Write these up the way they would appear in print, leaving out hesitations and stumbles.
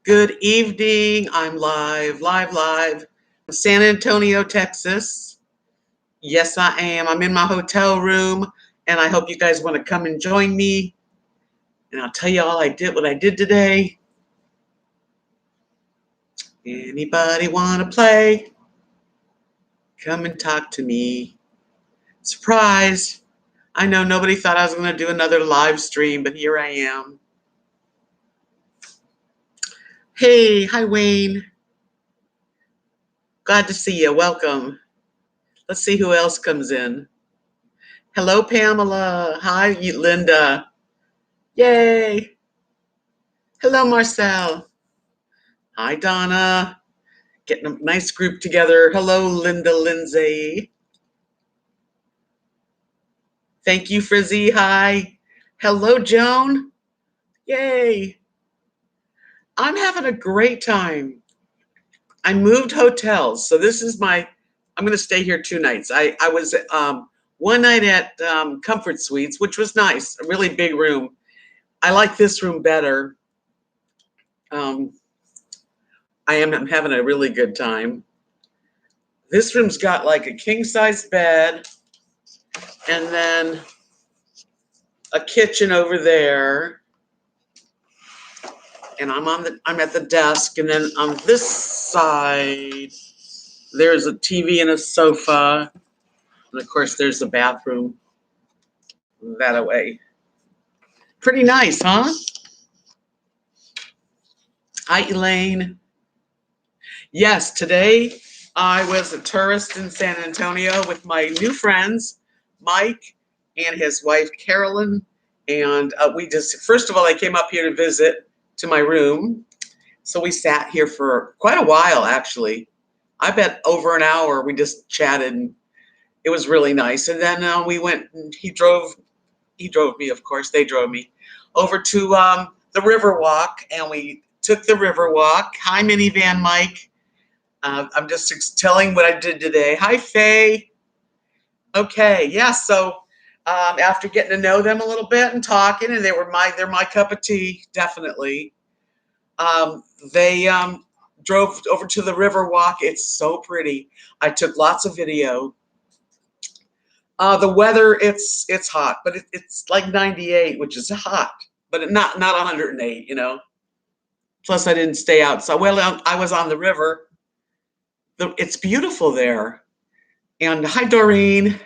Good evening. I'm live in San Antonio, Texas. Yes, I am. I'm in my hotel room, and I hope you guys want to come and join me. And I'll tell you all what I did today. Anybody want to play? Come and talk to me. Surprise! I know nobody thought I was going to do another live stream, but here I am. Hey, hi Wayne. Glad to see you. Welcome. Let's see who else comes in. Hello, Pamela. Hi, Linda. Yay. Hello, Marcel. Hi, Donna. Getting a nice group together. Hello, Linda Lindsay. Thank you, Frizzy. Hi. Hello, Joan. Yay. I'm having a great time. I moved hotels. So this is I'm going to stay here 2 nights. I was one night at Comfort Suites, which was nice, a really big room. I like this room better. I'm having a really good time. This room's got like a king-size bed and then a kitchen over there. And I'm at the desk, and then on this side there's a TV and a sofa. And of course there's the bathroom that away. Pretty nice, huh? Hi, Elaine. Yes, today I was a tourist in San Antonio with my new friends, Mike and his wife, Carolyn. And first of all, they came up here to visit to my room. So we sat here for quite a while, actually. I bet over an hour. We just chatted, and it was really nice. And then we went, and he drove me, of course, they drove me over to the Riverwalk, and we took the Riverwalk. Hi, Minivan Mike. I'm just telling what I did today. Hi, Faye. Okay, yeah, so after getting to know them a little bit and talking, and they're my cup of tea, definitely. They drove over to the Riverwalk. It's so pretty. I took lots of video. The weather, it's hot, but it's like 98, which is hot, but not 108, Plus, I didn't stay outside. Well, I was on the river. It's beautiful there. And hi, Doreen.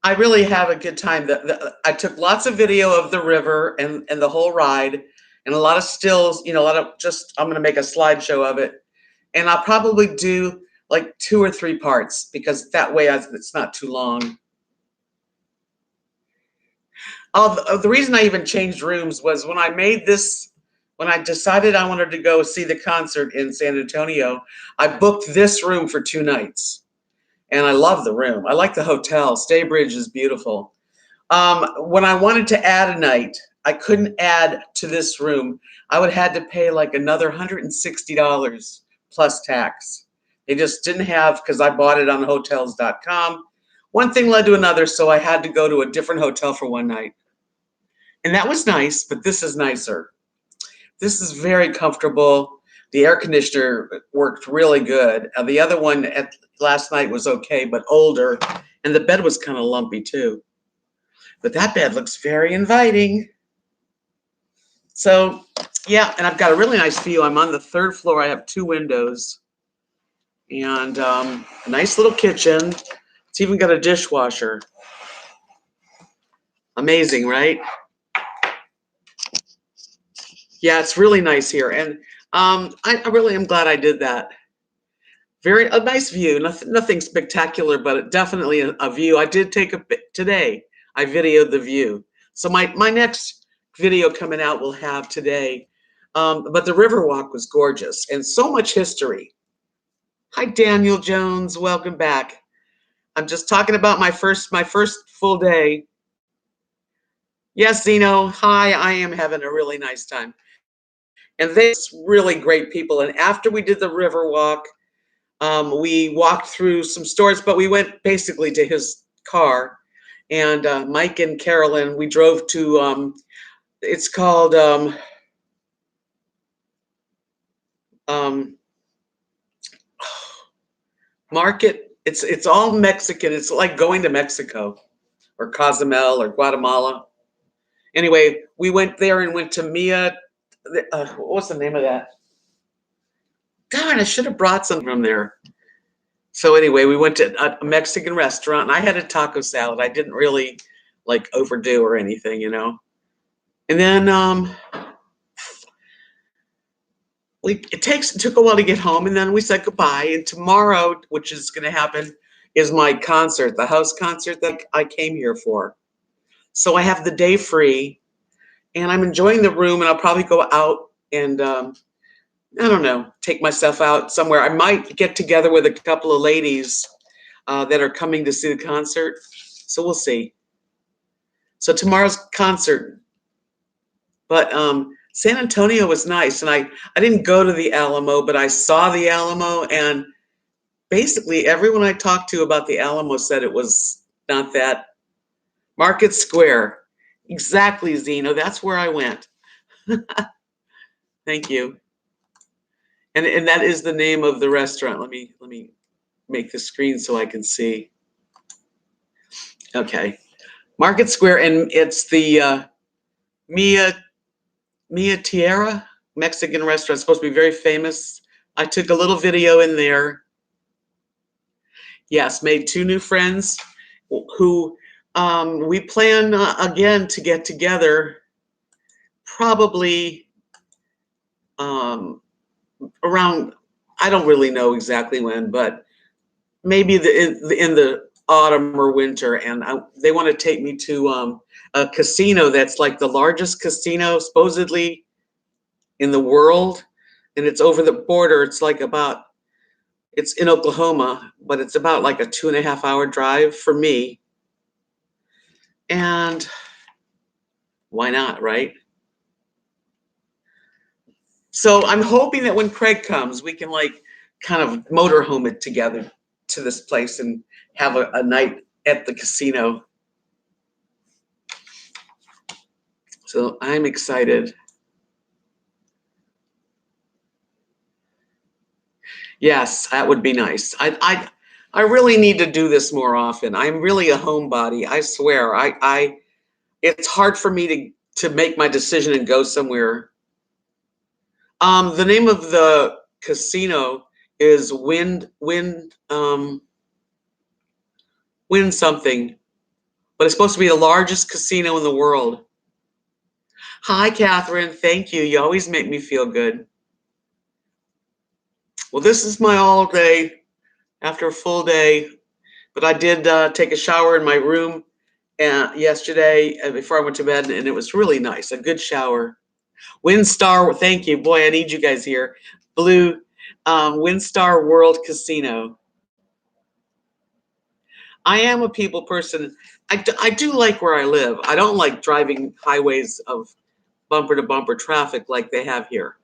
I really have a good time. I took lots of video of the river and the whole ride, and a lot of stills, a lot of I'm going to make a slideshow of it. And I'll probably do like 2 or 3 parts, because that way it's not too long. The reason I even changed rooms was when I decided I wanted to go see the concert in San Antonio, I booked this room for 2 nights. And I love the room. I like the hotel. Staybridge is beautiful. When I wanted to add a night, I couldn't add to this room. I would have had to pay like another $160 plus tax. They just didn't have, because I bought it on hotels.com. One thing led to another, so I had to go to a different hotel for 1 night. And that was nice, but this is nicer. This is very comfortable. The air conditioner worked really good. The other one last night was okay, but older, and the bed was kind of lumpy too. But that bed looks very inviting. So, yeah, and I've got a really nice view. I'm on the 3rd floor. I have 2 windows, and a nice little kitchen. It's even got a dishwasher. Amazing, right? Yeah, it's really nice here, and I really am glad I did that. A nice view. Nothing spectacular, but definitely a view. I did take today. I videoed the view. So my next video coming out will have today. But the Riverwalk was gorgeous, and so much history. Hi, Daniel Jones. Welcome back. I'm just talking about my first full day. Yes, Zeno. Hi, I am having a really nice time. And they're really great people. And after we did the Riverwalk, we walked through some stores, but we went basically to his car. And Mike and Carolyn, we drove to, it's called um, market. It's all Mexican. It's like going to Mexico or Cozumel or Guatemala. Anyway, we went there and went to Mia. What was the name of that? Darn, I should have brought some from there. So anyway, we went to a Mexican restaurant, and I had a taco salad. I didn't really like overdo or anything, you know. And then it took a while to get home, and then we said goodbye. And tomorrow, which is going to happen, is my concert, the house concert that I came here for. So I have the day free, and I'm enjoying the room. And I'll probably go out and I don't know, take myself out somewhere. I might get together with a couple of ladies that are coming to see the concert. So we'll see. So tomorrow's concert, but San Antonio was nice, and I didn't go to the Alamo, but I saw the Alamo, and basically everyone I talked to about the Alamo said it was not that. Market Square, exactly, Zeno. That's where I went. Thank you. And that is the name of the restaurant. Let me make the screen so I can see. Okay, Market Square, and it's the Mia Tierra Mexican restaurant. It's supposed to be very famous. I took a little video in there. Yes, made 2 new friends who we plan again to get together probably around, I don't really know exactly when, but maybe in the autumn or winter. And they want to take me to a casino that's like the largest casino supposedly in the world, and it's over the border. It's in Oklahoma, but it's about like a 2.5-hour drive for me. And why not, right? So I'm hoping that when Craig comes, we can like kind of motorhome it together to this place and have a night at the casino. So I'm excited. Yes, that would be nice. I really need to do this more often. I'm really a homebody. I swear. It's hard for me to make my decision and go somewhere. The name of the casino is Wind something, but it's supposed to be the largest casino in the world. Hi, Catherine. Thank you. You always make me feel good. Well, this is my all day after a full day, but I did take a shower in my room yesterday before I went to bed, and it was really nice. A good shower. WinStar, thank you. Boy, I need you guys here. Blue, WinStar World Casino. I am a people person. I do like where I live. I don't like driving highways of bumper to bumper traffic like they have here.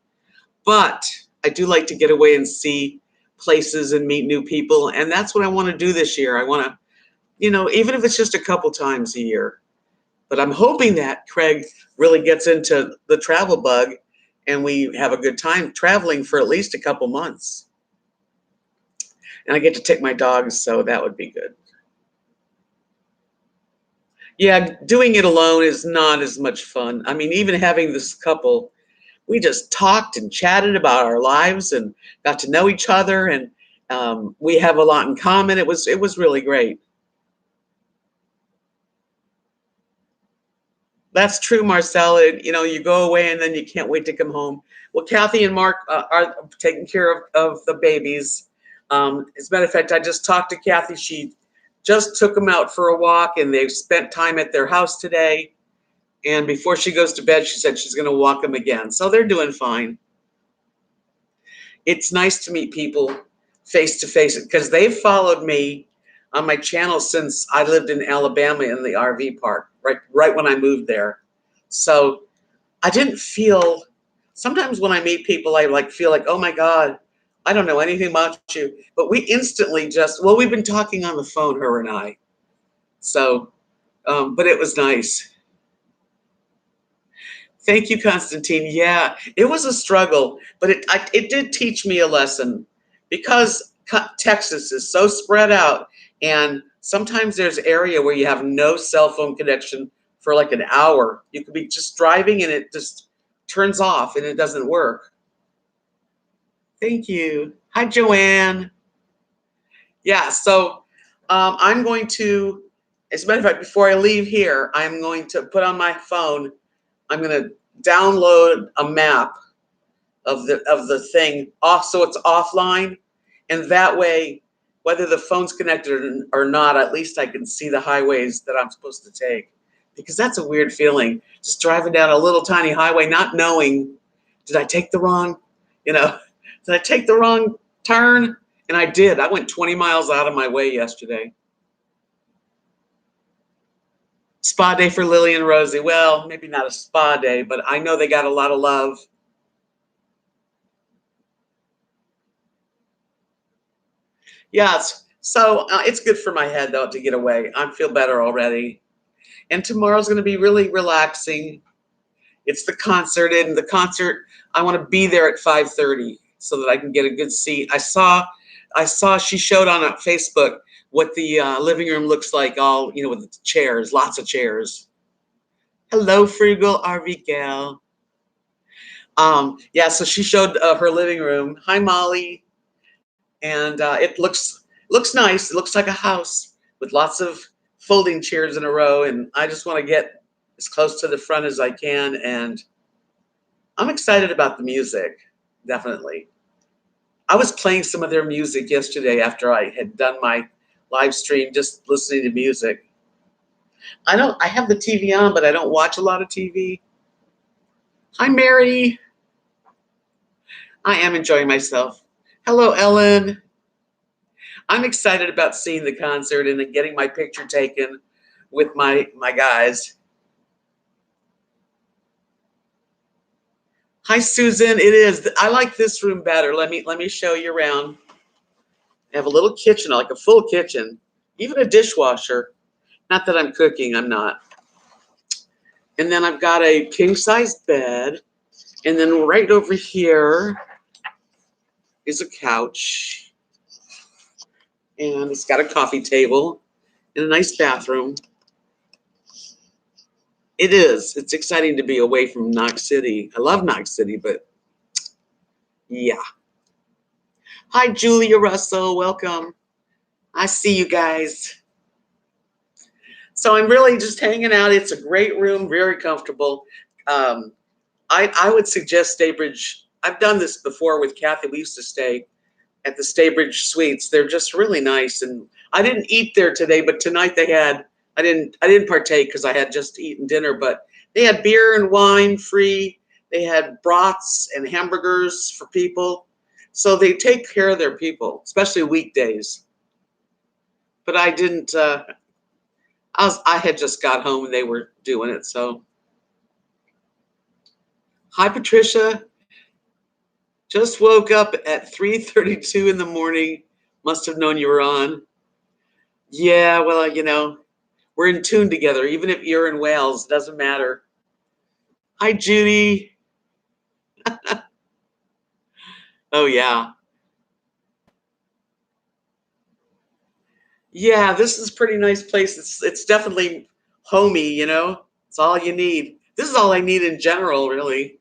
But I do like to get away and see places and meet new people. And that's what I want to do this year. I want to, even if it's just a couple times a year. But I'm hoping that Craig really gets into the travel bug and we have a good time traveling for at least a couple months. And I get to take my dogs, so that would be good. Yeah, doing it alone is not as much fun. I mean, even having this couple, we just talked and chatted about our lives and got to know each other, and we have a lot in common. It was really great. That's true, Marcella. You go away and then you can't wait to come home. Well, Kathy and Mark are taking care of the babies. As a matter of fact, I just talked to Kathy. She just took them out for a walk, and they've spent time at their house today. And before she goes to bed, she said she's going to walk them again. So they're doing fine. It's nice to meet people face to face because they've followed me on my channel since I lived in Alabama in the RV park, right when I moved there. So I didn't feel, sometimes when I meet people, I feel like, oh my God, I don't know anything about you. But we instantly we've been talking on the phone, her and I. So, but it was nice. Thank you, Constantine. Yeah, it was a struggle, but it did teach me a lesson because Texas is so spread out, and sometimes there's area where you have no cell phone connection for like an hour. You could be just driving and it just turns off and it doesn't work. Thank you. Hi, Joanne. Yeah, so I'm going to, as a matter of fact, before I leave here, I'm going to put on my phone, I'm going to download a map of the thing off, so it's offline, and that way, whether the phone's connected or not, at least I can see the highways that I'm supposed to take, because that's a weird feeling, just driving down a little tiny highway not knowing, did I take the wrong, you know, did I take the wrong turn? And I did. I went 20 miles out of my way yesterday. Spa day for Lily and Rosie. Well, maybe not a spa day, but I know they got a lot of love. Yes. So it's good for my head, though, to get away. I feel better already. And tomorrow's going to be really relaxing. It's the concert, and the concert, I want to be there at 5:30 so that I can get a good seat. I saw she showed on Facebook what the living room looks like, all, with the chairs, lots of chairs. Hello, frugal RV gal. Yeah, so she showed her living room. Hi, Molly. And it looks nice. It looks like a house with lots of folding chairs in a row. And I just want to get as close to the front as I can. And I'm excited about the music, definitely. I was playing some of their music yesterday after I had done my live stream, just listening to music. I have the TV on, but I don't watch a lot of TV. Hi, Mary. I am enjoying myself. Hello, Ellen. I'm excited about seeing the concert and getting my picture taken with my guys. Hi, Susan. It is. I like this room better. Let me show you around. I have a little kitchen, like a full kitchen, even a dishwasher. Not that I'm cooking, I'm not. And then I've got a king-size bed. And then right over here is a couch. And it's got a coffee table and a nice bathroom. It is. It's exciting to be away from Knox City. I love Knox City, but yeah. Hi, Julia Russell. Welcome. I see you guys. So I'm really just hanging out. It's a great room, very comfortable. I would suggest Staybridge. I've done this before with Kathy. We used to stay at the Staybridge Suites. They're just really nice. And I didn't eat there today, but tonight they had. I didn't partake because I had just eaten dinner. But they had beer and wine free. They had brats and hamburgers for people. So they take care of their people, especially weekdays. But I didn't. I had just got home and they were doing it. So, hi, Patricia. Just woke up at 3:32 in the morning. Must have known you were on. Yeah, well, we're in tune together. Even if you're in Wales, doesn't matter. Hi, Judy. Oh, yeah. Yeah, this is a pretty nice place. It's definitely homey, It's all you need. This is all I need in general, really.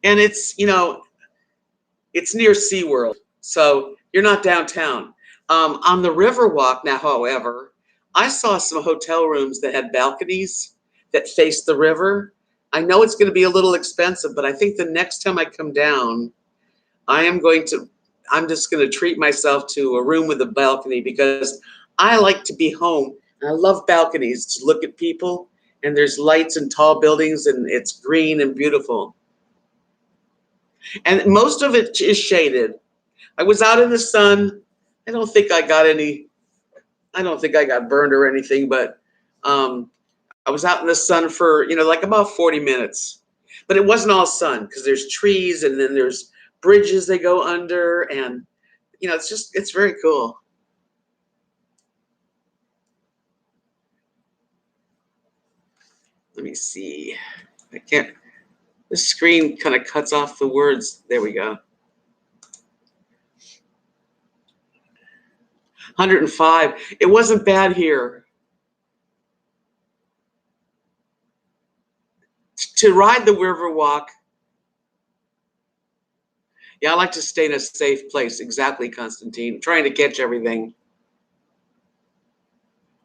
And it's near SeaWorld, so you're not downtown. On the Riverwalk now, however, I saw some hotel rooms that had balconies that faced the river. I know it's going to be a little expensive, but I think the next time I come down, I'm just going to treat myself to a room with a balcony because I like to be home. And I love balconies to look at people, and there's lights and tall buildings, and it's green and beautiful. And most of it is shaded. I was out in the sun. I don't think I got burned or anything, but I was out in the sun for, like about 40 minutes. But it wasn't all sun because there's trees and then there's bridges they go under, and it's very cool. Let me see. I can't. The screen kind of cuts off the words. There we go. 105. It wasn't bad here. To ride the Riverwalk, yeah, I like to stay in a safe place. Exactly, Constantine. Trying to catch everything.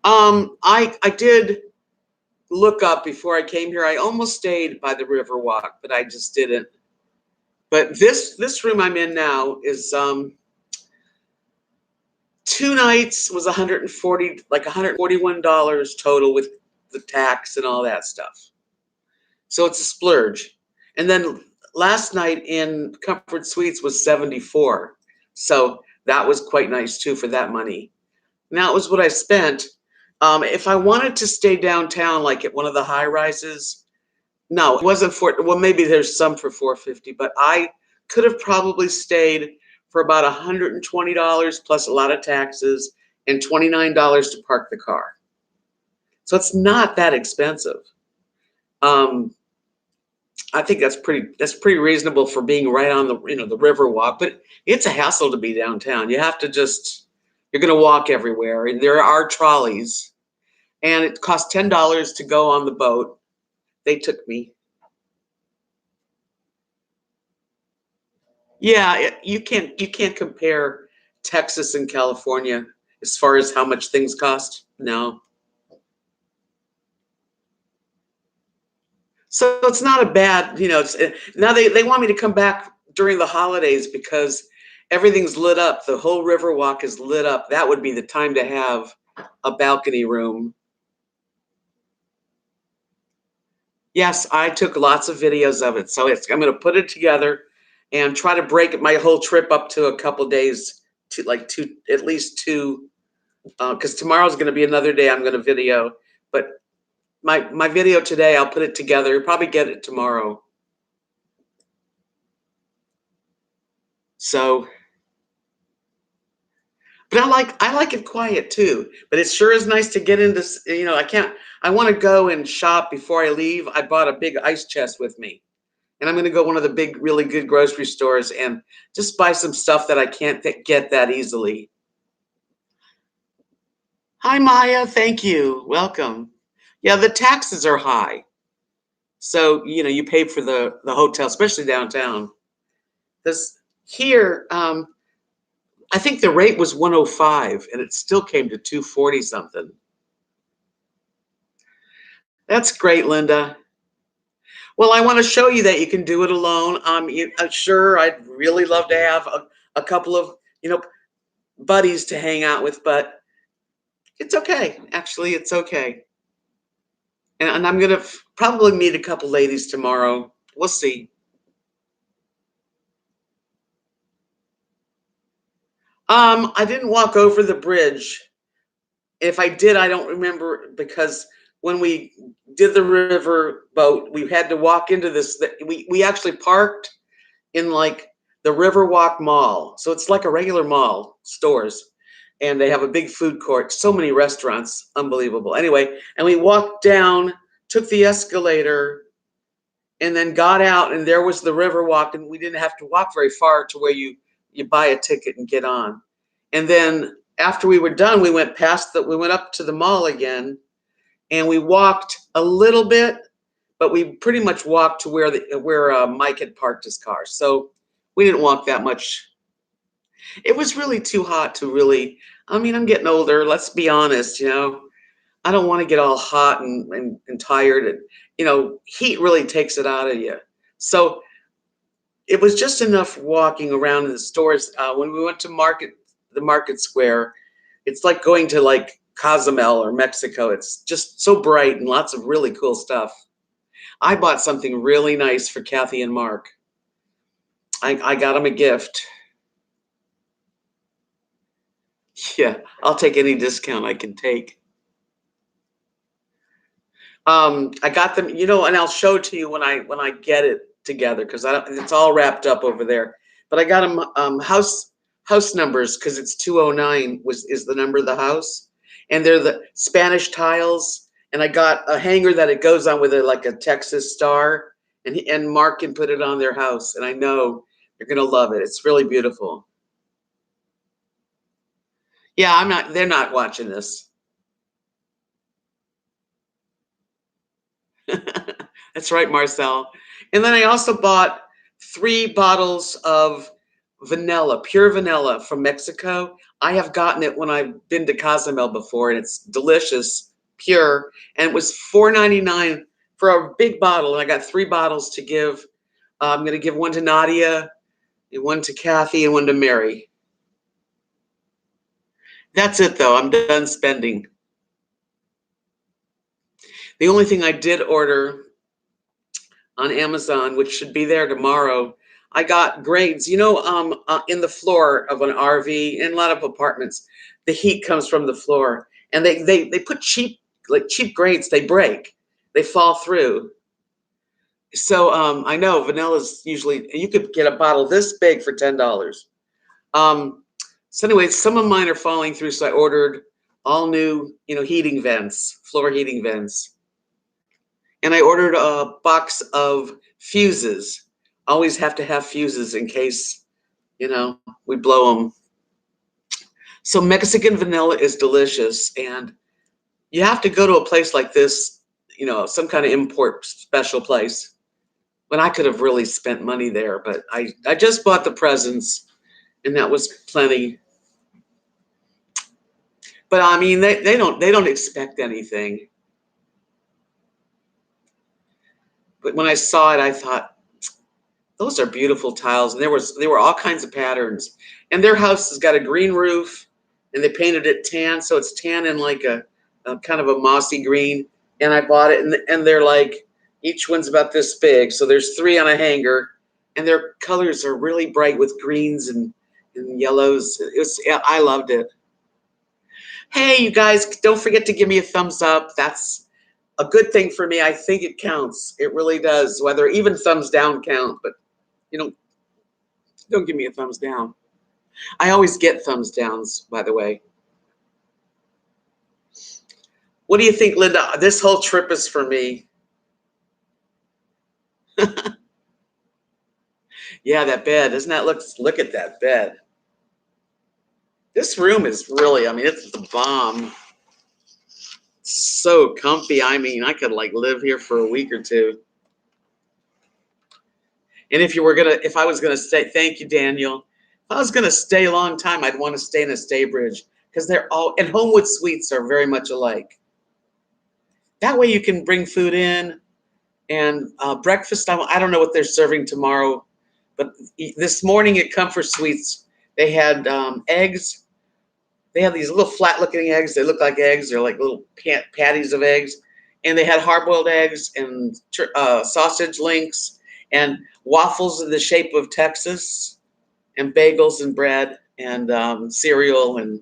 I did look up before I came here. I almost stayed by the Riverwalk, but I just didn't. But this room I'm in now is 2 nights was 140, like $141 total with the tax and all that stuff. So it's a splurge. And then last night in Comfort Suites was 74. So that was quite nice too for that money. Now it was what I spent. If I wanted to stay downtown, like at one of the high rises, no, it wasn't for, well, maybe there's some for 450, but I could have probably stayed for about $120 plus a lot of taxes and $29 to park the car. So it's not that expensive. I think that's pretty reasonable for being right on the the Riverwalk, but it's a hassle to be downtown. You have to you're going to walk everywhere, and there are trolleys, and it costs $10 to go on the boat. They took me. Yeah, you can't compare Texas and California as far as how much things cost. No. So it's not a bad, now they want me to come back during the holidays because everything's lit up. The whole Riverwalk is lit up. That would be the time to have a balcony room. Yes, I took lots of videos of it. So I'm going to put it together and try to break my whole trip up to a couple days, to like at least two, because tomorrow's going to be another day I'm going to video. But my video today, I'll put it together. You'll probably get it tomorrow. So, but I like it quiet too. But it sure is nice to get into, I want to go and shop before I leave. I bought a big ice chest with me. And I'm going to go one of the big, really good grocery stores and just buy some stuff that I can't get that easily. Hi, Maya. Thank you. Welcome. Yeah, the taxes are high. So, you pay for the hotel, especially downtown. This here, I think the rate was 105 and it still came to 240 something. That's great, Linda. Well, I want to show you that you can do it alone. Sure, I'd really love to have a couple of, buddies to hang out with, but it's okay. Actually, it's okay. And I'm going to probably meet a couple ladies tomorrow. We'll see. I didn't walk over the bridge. If I did, I don't remember, because when we did the river boat, we had to walk into this. We actually parked in like the Riverwalk Mall. So it's like a regular mall, stores. And they have a big food court, so many restaurants, unbelievable. Anyway, and we walked down, took the escalator, and then got out, and there was the Riverwalk, and we didn't have to walk very far to where you buy a ticket and get on. And then after we were done, we went up to the mall again, and we walked a little bit, but we pretty much walked to where Mike had parked his car. So we didn't walk that much. It was really too hot to really, I'm getting older, let's be honest, I don't want to get all hot and tired, and heat really takes it out of you. So it was just enough walking around in the stores. When we went to the market square, it's like going to like Cozumel or Mexico. It's just so bright and lots of really cool stuff. I bought something really nice for Kathy and Mark. I got them a gift. Yeah, I'll take any discount I can take. I got them, and I'll show it to you when I get it together, because it's all wrapped up over there. But I got them house numbers, because it's 209 is the number of the house, and they're the Spanish tiles, And I got a hanger that it goes on with a like a Texas star, and Mark can put it on their house, and I know they're gonna love it. It's really beautiful. Yeah, I'm not. They're not watching this. That's right, Marcel. And then I also bought 3 bottles of vanilla, pure vanilla from Mexico. I have gotten it when I've been to Cozumel before, and it's delicious, pure. And it was $4.99 for a big bottle, and I got 3 bottles to give. I'm going to give one to Nadia, and one to Kathy, and one to Mary. That's it, though. I'm done spending. The only thing I did order on Amazon, which should be there tomorrow, I got grates. In the floor of an RV and a lot of apartments, the heat comes from the floor, and they put cheap grates. They break, they fall through. So I know vanilla's usually, you could get a bottle this big for $10. So anyway, some of mine are falling through, so I ordered all new, heating vents, floor heating vents. And I ordered a box of fuses. Always have to have fuses in case, we blow them. So Mexican vanilla is delicious, and you have to go to a place like this, some kind of import special place. When I could have really spent money there, but I just bought the presents, and that was plenty. But I mean, they don't expect anything. But when I saw it, I thought, those are beautiful tiles, and there were all kinds of patterns. And their house has got a green roof, and they painted it tan, so it's tan in like a kind of a mossy green. And I bought it, and they're like, each one's about this big. So there's 3 on a hanger, and their colors are really bright with greens and yellows. I loved it. Hey, you guys, don't forget to give me a thumbs up. That's a good thing for me. I think it counts. It really does. Whether even thumbs down count, but don't give me a thumbs down. I always get thumbs downs, by the way. What do you think, Linda? This whole trip is for me. Yeah, that bed. Doesn't that look at that bed. This room is really, I mean, it's the bomb. It's so comfy. I mean, I could like live here for a week or two. And if I was gonna stay, thank you, Daniel. If I was gonna stay a long time, I'd want to stay in a stay bridge, because they're all, and Homewood Suites are very much alike. That way you can bring food in, and breakfast. I don't know what they're serving tomorrow, but this morning at Comfort Suites, they had eggs. They have these little flat-looking eggs. They look like eggs. They're like little patties of eggs, and they had hard-boiled eggs and sausage links and waffles in the shape of Texas, and bagels and bread and cereal and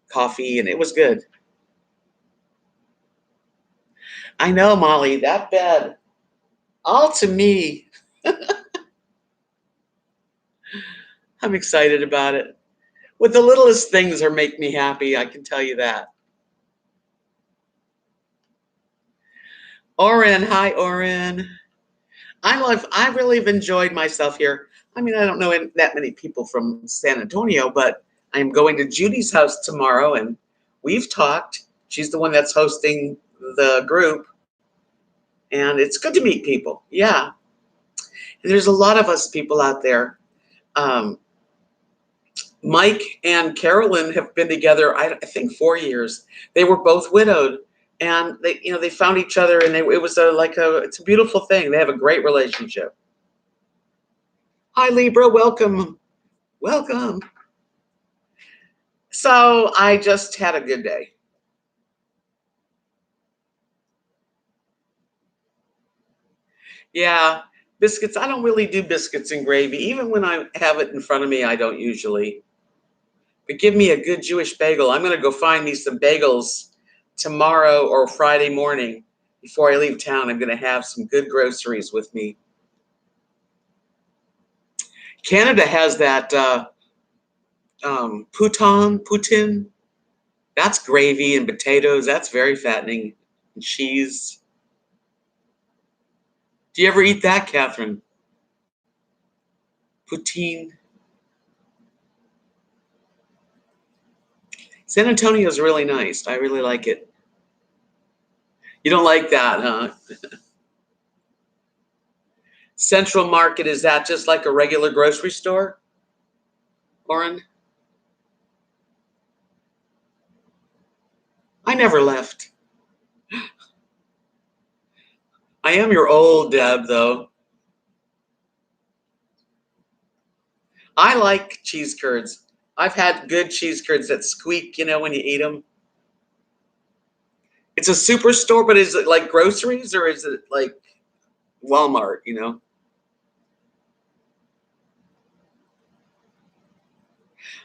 coffee, and it was good. I know, Molly, that bed, all to me. I'm excited about it. With the littlest things are make me happy, I can tell you that. Oren, hi, Oren. I really have enjoyed myself here. I mean, I don't know that many people from San Antonio, but I'm going to Judy's house tomorrow, and we've talked. She's the one that's hosting the group, and it's good to meet people. Yeah. And there's a lot of us people out there. Mike and Carolyn have been together, I think, 4 years. They were both widowed, and they found each other, and it was it's a beautiful thing. They have a great relationship. Hi, Libra, welcome, welcome. So I just had a good day. Yeah, biscuits. I don't really do biscuits and gravy. Even when I have it in front of me, I don't usually. But give me a good Jewish bagel. I'm going to go find me some bagels tomorrow or Friday morning. Before I leave town, I'm going to have some good groceries with me. Canada has that poutine. That's gravy and potatoes. That's very fattening. and cheese. Do you ever eat that, Catherine? Poutine. San Antonio is really nice. I really like it. You don't like that, huh? Central Market, is that just like a regular grocery store, Lauren? I never left. I am your old Deb, though. I like cheese curds. I've had good cheese curds that squeak, when you eat them. It's a superstore, but is it like groceries or is it like Walmart?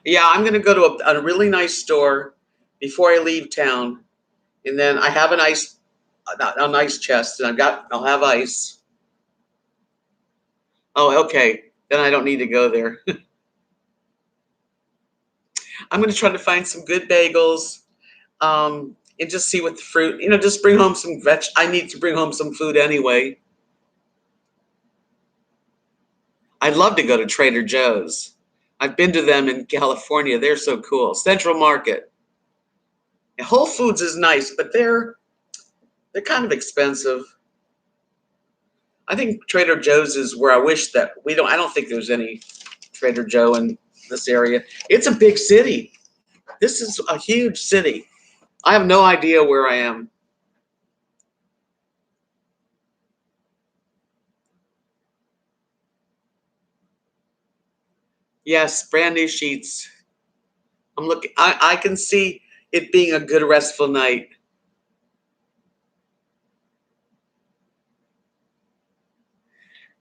Yeah, I'm going to go to a really nice store before I leave town. And then I have an ice chest, and I'll have ice. Oh, okay. Then I don't need to go there. I'm going to try to find some good bagels, and just see what the fruit, just bring home some veg. I need to bring home some food anyway. I'd love to go to Trader Joe's. I've been to them in California. They're so cool. Central Market. Whole Foods is nice, but they're kind of expensive. I think Trader Joe's is where I wish that I don't think there's any Trader Joe in this area. It's a big city. This is a huge city. I have no idea where I am. Yes, brand new sheets. I'm looking. I can see it being a good restful night.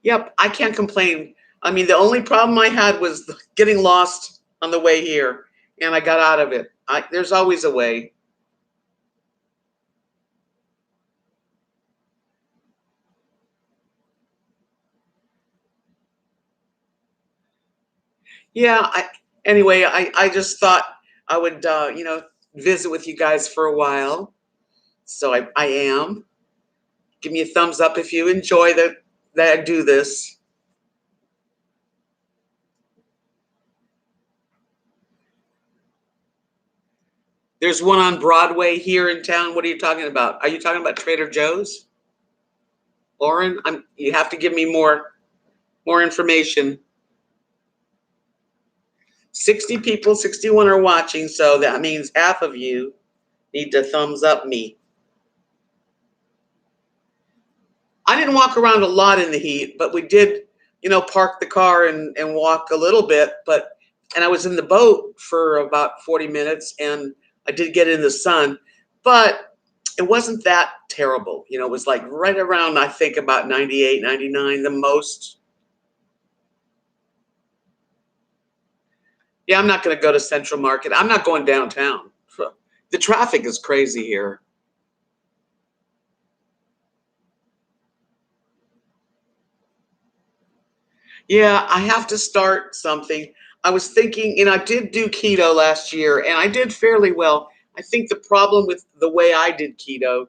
Yep, I can't complain. I mean, the only problem I had was getting lost on the way here, and I got out of it. There's always a way. Yeah. Anyway, I just thought I would, visit with you guys for a while. So I am. Give me a thumbs up if you enjoy that I do this. There's one on Broadway here in town. What are you talking about? Are you talking about Trader Joe's? Lauren, you have to give me more information. 60 people, 61 are watching, so that means half of you need to thumbs up me. I didn't walk around a lot in the heat, but we did, park the car and walk a little bit. And I was in the boat for about 40 minutes, and I did get in the sun, but it wasn't that terrible. It was like right around, I think, about 98, 99, the most. Yeah, I'm not going to go to Central Market. I'm not going downtown. The traffic is crazy here. Yeah, I have to start something. I was thinking, I did do keto last year and I did fairly well. I think the problem with the way I did keto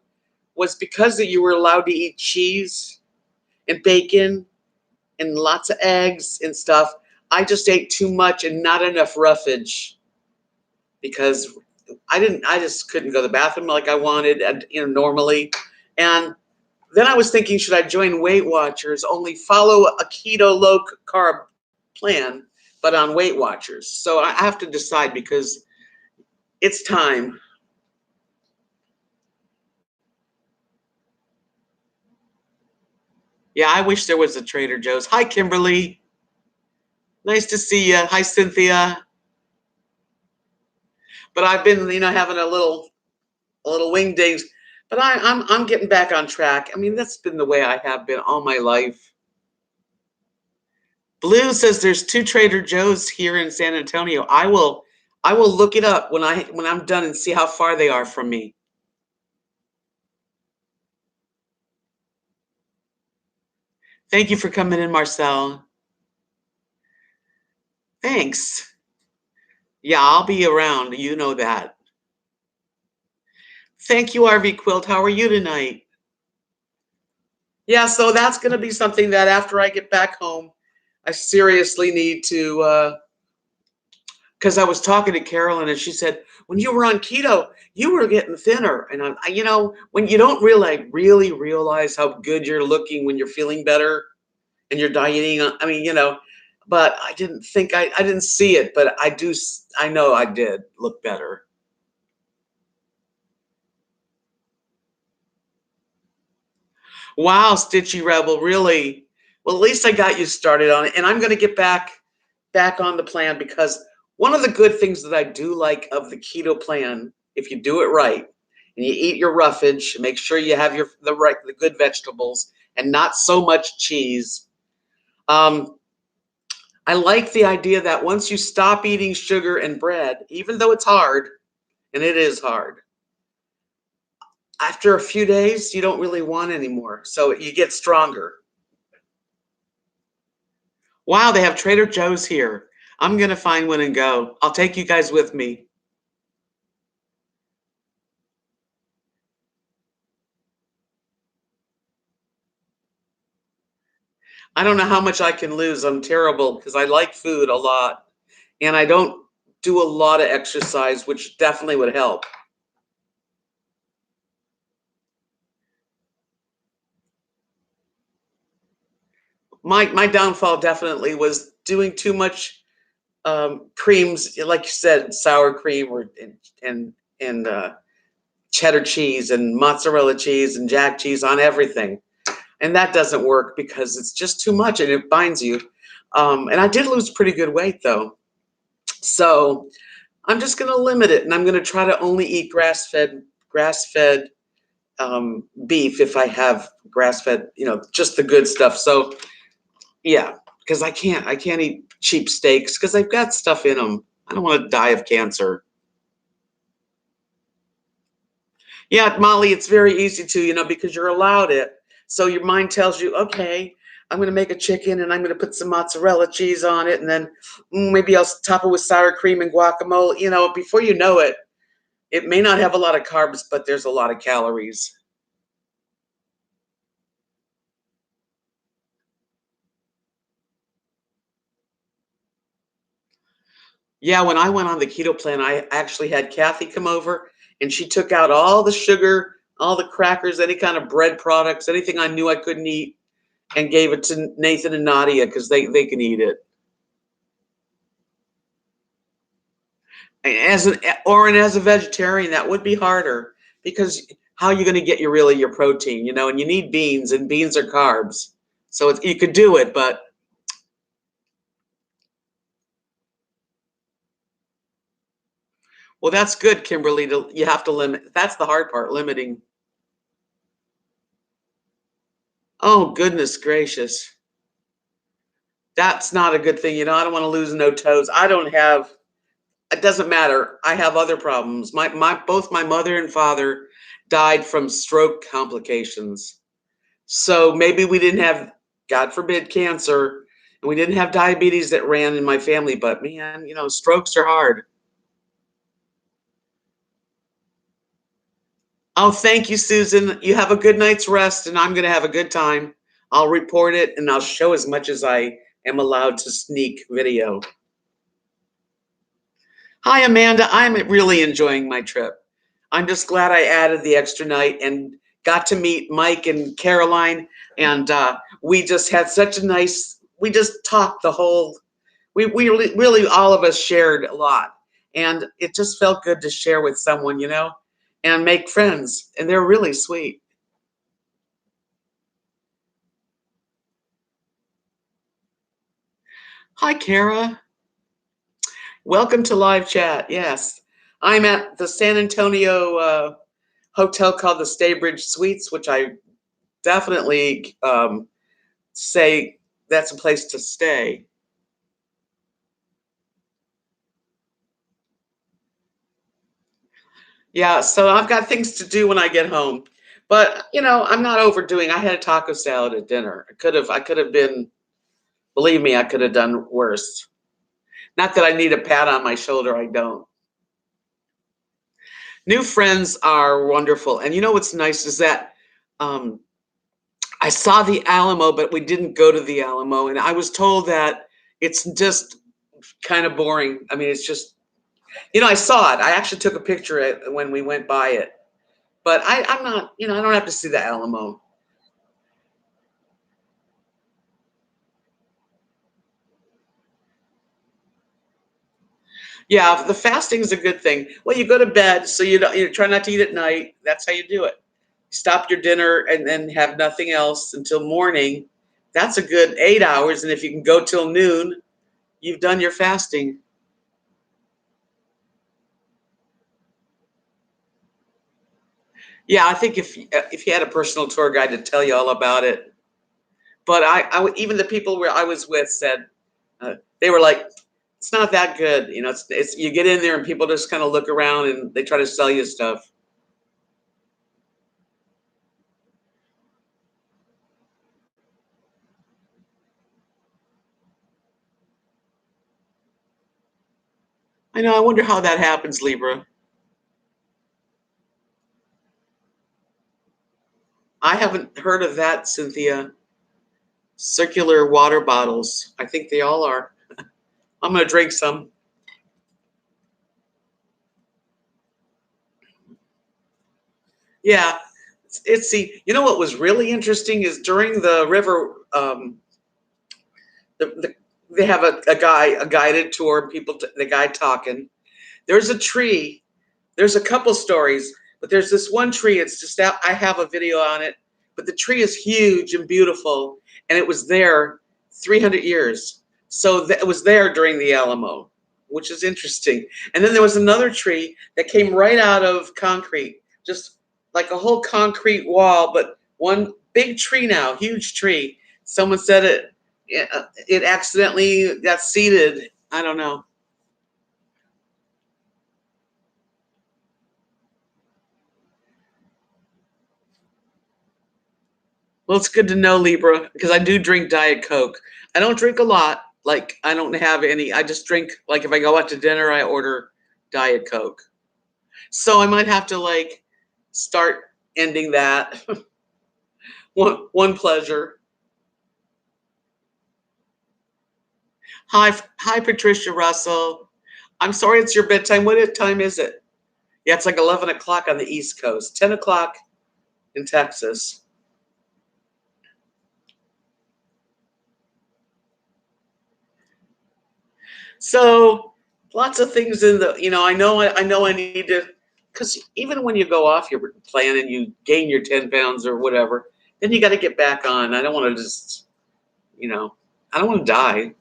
was because that you were allowed to eat cheese and bacon and lots of eggs and stuff. I just ate too much and not enough roughage because I just couldn't go to the bathroom like I wanted, normally. And then I was thinking, should I join Weight Watchers, only follow a keto low carb plan, but on Weight Watchers? So I have to decide because it's time. Yeah, I wish there was a Trader Joe's. Hi, Kimberly. Nice to see you. Hi, Cynthia. But I've been, having a little wing dings. But I'm getting back on track. I mean, that's been the way I have been all my life. Blue says there's 2 Trader Joe's here in San Antonio. I will look it up when I'm done and see how far they are from me. Thank you for coming in, Marcel. Thanks. Yeah, I'll be around. You know that. Thank you, RV Quilt. How are you tonight? Yeah, so that's going to be something that after I get back home, I seriously need to, because I was talking to Carolyn and she said, when you were on keto, you were getting thinner. And when you don't really realize how good you're looking when you're feeling better and you're dieting, but I didn't think I didn't see it, but I know I did look better. Wow, Stitchy Rebel, really? Well, at least I got you started on it, and I'm going to get back on the plan because one of the good things that I do like of the keto plan, if you do it right, and you eat your roughage, make sure you have the good vegetables and not so much cheese. Um, I like the idea that once you stop eating sugar and bread, even though it's hard, and it is hard, after a few days, you don't really want anymore. So you get stronger. Wow, they have Trader Joe's here. I'm going to find one and go. I'll take you guys with me. I don't know how much I can lose. I'm terrible because I like food a lot and I don't do a lot of exercise, which definitely would help. My downfall definitely was doing too much creams, like you said, sour cream or and cheddar cheese and mozzarella cheese and jack cheese on everything. And that doesn't work because it's just too much and it binds you. And I did lose pretty good weight though. So I'm just going to limit it and I'm going to try to only eat grass fed beef if I have grass fed, just the good stuff. So yeah, because I can't eat cheap steaks because they've got stuff in them. I don't want to die of cancer. Yeah, Molly, it's very easy to, because you're allowed it. So your mind tells you, okay, I'm going to make a chicken and I'm going to put some mozzarella cheese on it. And then maybe I'll top it with sour cream and guacamole. Before you know it, it may not have a lot of carbs, but there's a lot of calories. Yeah, when I went on the keto plan, I actually had Kathy come over and she took out all the sugar, all the crackers, any kind of bread products, anything I knew I couldn't eat, and gave it to Nathan and Nadia because they can eat it. As a vegetarian, that would be harder because how are you going to get your protein, and you need beans and beans are carbs. So you could do it, but well, that's good, Kimberly. You have to limit. That's the hard part, limiting. Oh, goodness gracious. That's not a good thing. I don't want to lose no toes. I don't have, it doesn't matter. I have other problems. Both my mother and father died from stroke complications. So maybe we didn't have, God forbid, cancer, and we didn't have diabetes that ran in my family, but man, strokes are hard. Oh, thank you, Susan. You have a good night's rest, and I'm going to have a good time. I'll report it, and I'll show as much as I am allowed to sneak video. Hi, Amanda. I'm really enjoying my trip. I'm just glad I added the extra night and got to meet Mike and Caroline, and we just had such a nice. We just talked the whole. We really all of us shared a lot, and it just felt good to share with someone, and make friends, and they're really sweet. Hi, Kara. Welcome to live chat. Yes, I'm at the San Antonio hotel called the Staybridge Suites, which I definitely say that's a place to stay. Yeah, so I've got things to do when I get home. But, I'm not overdoing. I had a taco salad at dinner. I could have been, believe me, I could have done worse. Not that I need a pat on my shoulder, I don't. New friends are wonderful. And you know what's nice is that um, I saw the Alamo, but we didn't go to the Alamo. And I was told that it's just kind of boring. I mean, it's just, I saw it. I actually took a picture of it when we went by it. But I'm not, I don't have to see the Alamo. Yeah, the fasting is a good thing. Well, you go to bed, so you try not to eat at night. That's how you do it. Stop your dinner and then have nothing else until morning. That's a good 8 hours, and if you can go till noon, you've done your fasting. Yeah, I think if you had a personal tour guide to tell you all about it, but even the people where I was with said they were like, it's not that good. It's you get in there and people just kind of look around and they try to sell you stuff. I know. I wonder how that happens, Libra. I haven't heard of that, Cynthia. Circular water bottles. I think they all are. I'm gonna drink some. Yeah, it's see. You know what was really interesting is during the river. The, they have a guided tour. The guy talking. There's a tree. There's a couple stories, but there's this one tree. It's just that I have a video on it, but the tree is huge and beautiful, and it was there 300 years. So it was there during the Alamo, which is interesting. And then there was another tree that came right out of concrete, just like a whole concrete wall, but one big tree now, huge tree. Someone said it accidentally got seeded. I don't know. Well, it's good to know, Libra, because I do drink Diet Coke. I don't drink a lot. Like, I don't have any. I just drink, like, if I go out to dinner, I order Diet Coke. So I might have to, like, start ending that. One pleasure. Hi, Patricia Russell. I'm sorry it's your bedtime. What time is it? Yeah, it's like 11 o'clock on the East Coast, 10 o'clock in Texas. So lots of things in the, I know I need to, because even when you go off your plan and you gain your 10 pounds or whatever, then you got to get back on. I don't want to just, you know, I don't want to die.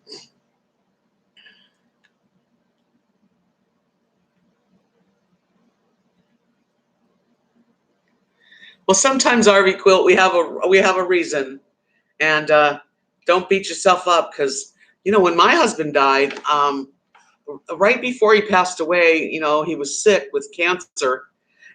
Well, sometimes RV Quilt, we have a reason, and don't beat yourself up because when my husband died, right before he passed away, he was sick with cancer,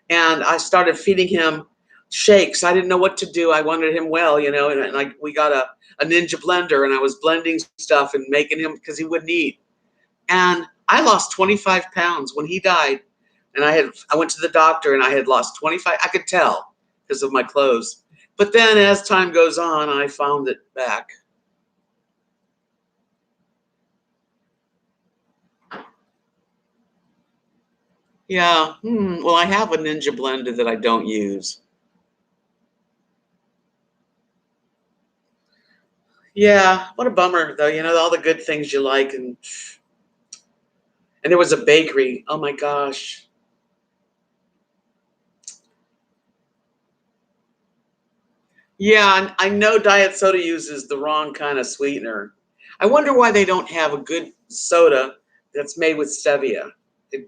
and I started feeding him shakes. I didn't know what to do. I wanted him well, and like we got a Ninja blender, and I was blending stuff and making him because he wouldn't eat. And I lost 25 pounds when he died, and I went to the doctor and I had lost 25. I could tell because of my clothes. But then as time goes on, I found it back. Yeah. Well, I have a Ninja blender that I don't use. Yeah. What a bummer, though. All the good things you like, and there was a bakery. Oh my gosh. Yeah, and I know diet soda uses the wrong kind of sweetener. I wonder why they don't have a good soda that's made with stevia.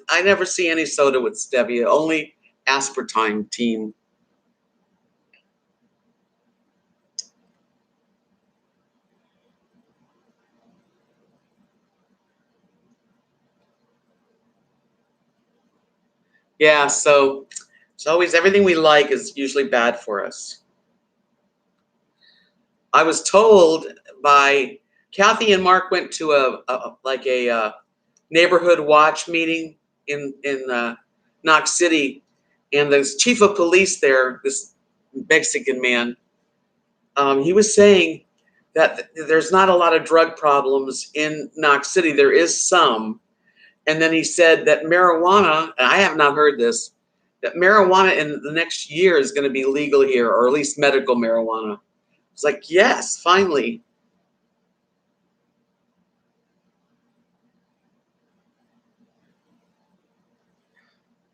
I never see any soda with stevia, only aspartame team. Yeah, so it's always everything we like is usually bad for us. I was told by Kathy and Mark went to a neighborhood watch meeting in Knox City, And the chief of police there, this Mexican man, he was saying that there's not a lot of drug problems in Knox City. There is some. And then he said that marijuana, and I have not heard this, that marijuana in the next year is going to be legal here, or at least medical marijuana. It's like, yes, finally.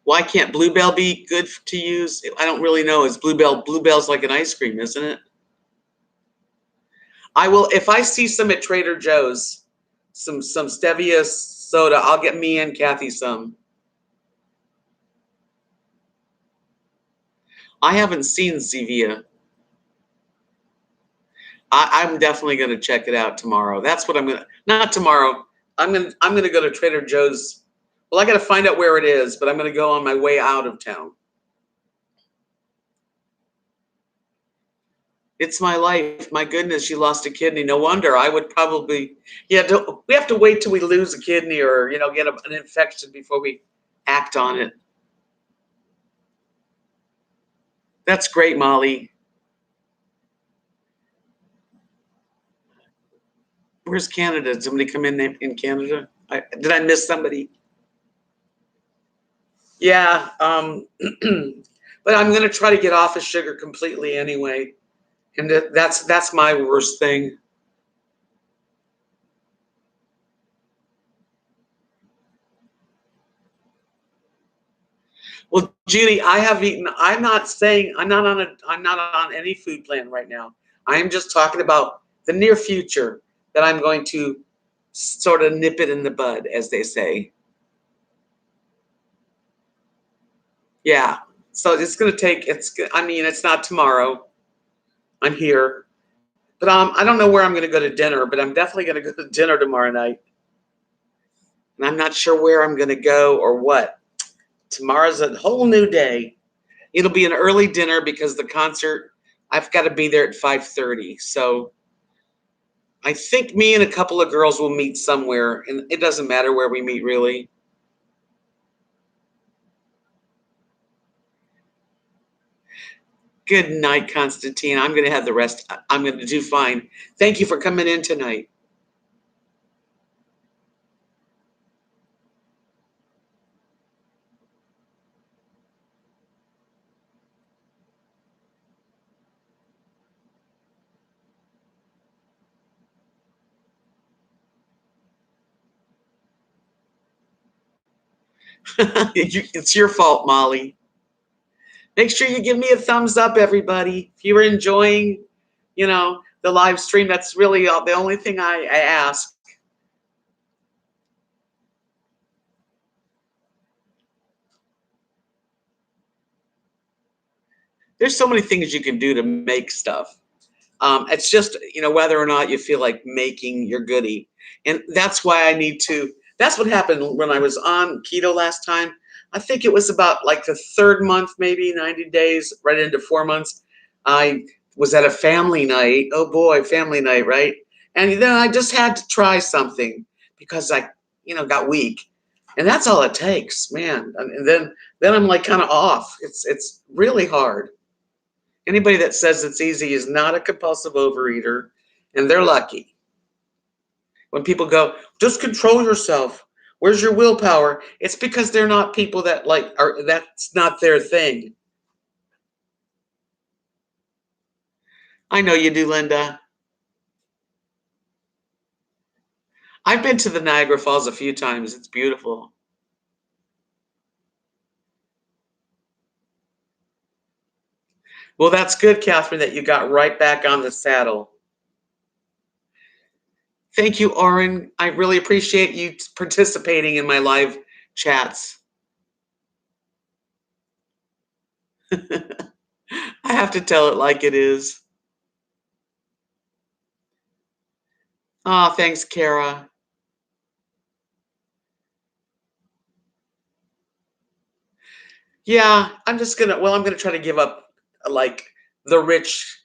Why can't Bluebell be good to use? I don't really know. Is Bluebell's like an ice cream, isn't it? I will, if I see some at Trader Joe's, some stevia soda, I'll get me and Kathy some. I haven't seen Zevia. I'm definitely going to check it out tomorrow. That's what I'm going to, not tomorrow. I'm going to go to Trader Joe's. Well, I got to find out where it is, but I'm going to go on my way out of town. It's my life. My goodness, she lost a kidney. No wonder. I would probably, yeah, we have to wait till we lose a kidney or, get an infection before we act on it. That's great, Molly. Where's Canada? Did somebody come in Canada? Did I miss somebody? Yeah, but I'm going to try to get off of sugar completely anyway. And that's my worst thing. Well, Judy, I have eaten. I'm not on any food plan right now. I am just talking about the near future that I'm going to sort of nip it in the bud, as they say. Yeah. So it's going to take. It's not tomorrow. I'm here, but I don't know where I'm going to go to dinner. But I'm definitely going to go to dinner tomorrow night, and I'm not sure where I'm going to go or what. Tomorrow's a whole new day. It'll be an early dinner because the concert, I've got to be there at 5:30. So I think me and a couple of girls will meet somewhere, and it doesn't matter where we meet, really. Good night, Constantine. I'm going to have the rest. I'm going to do fine. Thank you for coming in tonight. It's your fault, Molly. Make sure you give me a thumbs up, everybody. If you were enjoying, the live stream, that's really the only thing I ask. There's so many things you can do to make stuff. It's just, whether or not you feel like making your goodie. And that's why that's what happened when I was on keto last time. I think it was about like the third month, maybe 90 days, right into 4 months. I was at a family night. Oh boy, family night, right? And then I just had to try something because I, got weak. And that's all it takes, man. And then I'm like kind of off. It's really hard. Anybody that says it's easy is not a compulsive overeater, and they're lucky. When people go, just control yourself. Where's your willpower? It's because they're not people that that's not their thing. I know you do, Linda. I've been to the Niagara Falls a few times. It's beautiful. Well, that's good, Catherine, that you got right back on the saddle. Thank you, Oren. I really appreciate you participating in my live chats. I have to tell it like it is. Oh, thanks, Kara. Yeah, I'm going to try to give up like the rich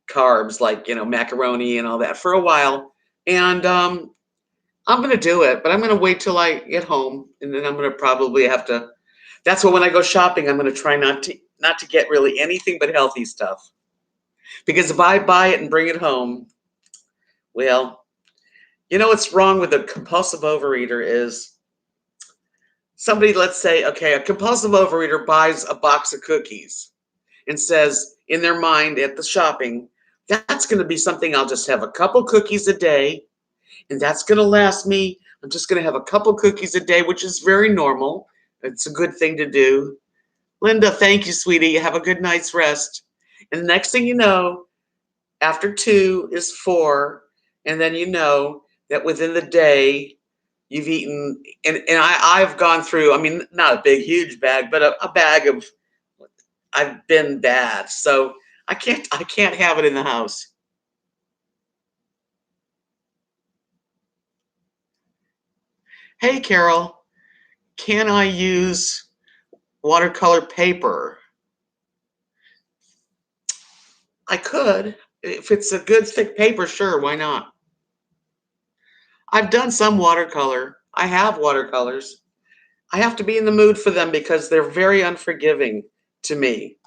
carbs, like, macaroni and all that for a while. And I'm going to do it, but I'm going to wait till I get home. And then I'm going to probably have to That's why when I go shopping, I'm going to try not to get really anything but healthy stuff. Because if I buy it and bring it home, well, you know what's wrong with a compulsive overeater is somebody, let's say, okay, a compulsive overeater buys a box of cookies and says in their mind at the shopping, that's going to be something I'll just have a couple cookies a day, and that's going to last me. I'm just going to have a couple cookies a day, which is very normal. It's a good thing to do. Linda, thank you, sweetie. You have a good night's rest. And the next thing you know, after 2 is 4, and then you know that within the day you've eaten, and I've gone through, I mean, not a big, huge bag, but a bag of, I've been bad. So I can't have it in the house. Hey, Carol, can I use watercolor paper? I could. If it's a good thick paper, sure, why not? I've done some watercolor. I have watercolors. I have to be in the mood for them because they're very unforgiving to me.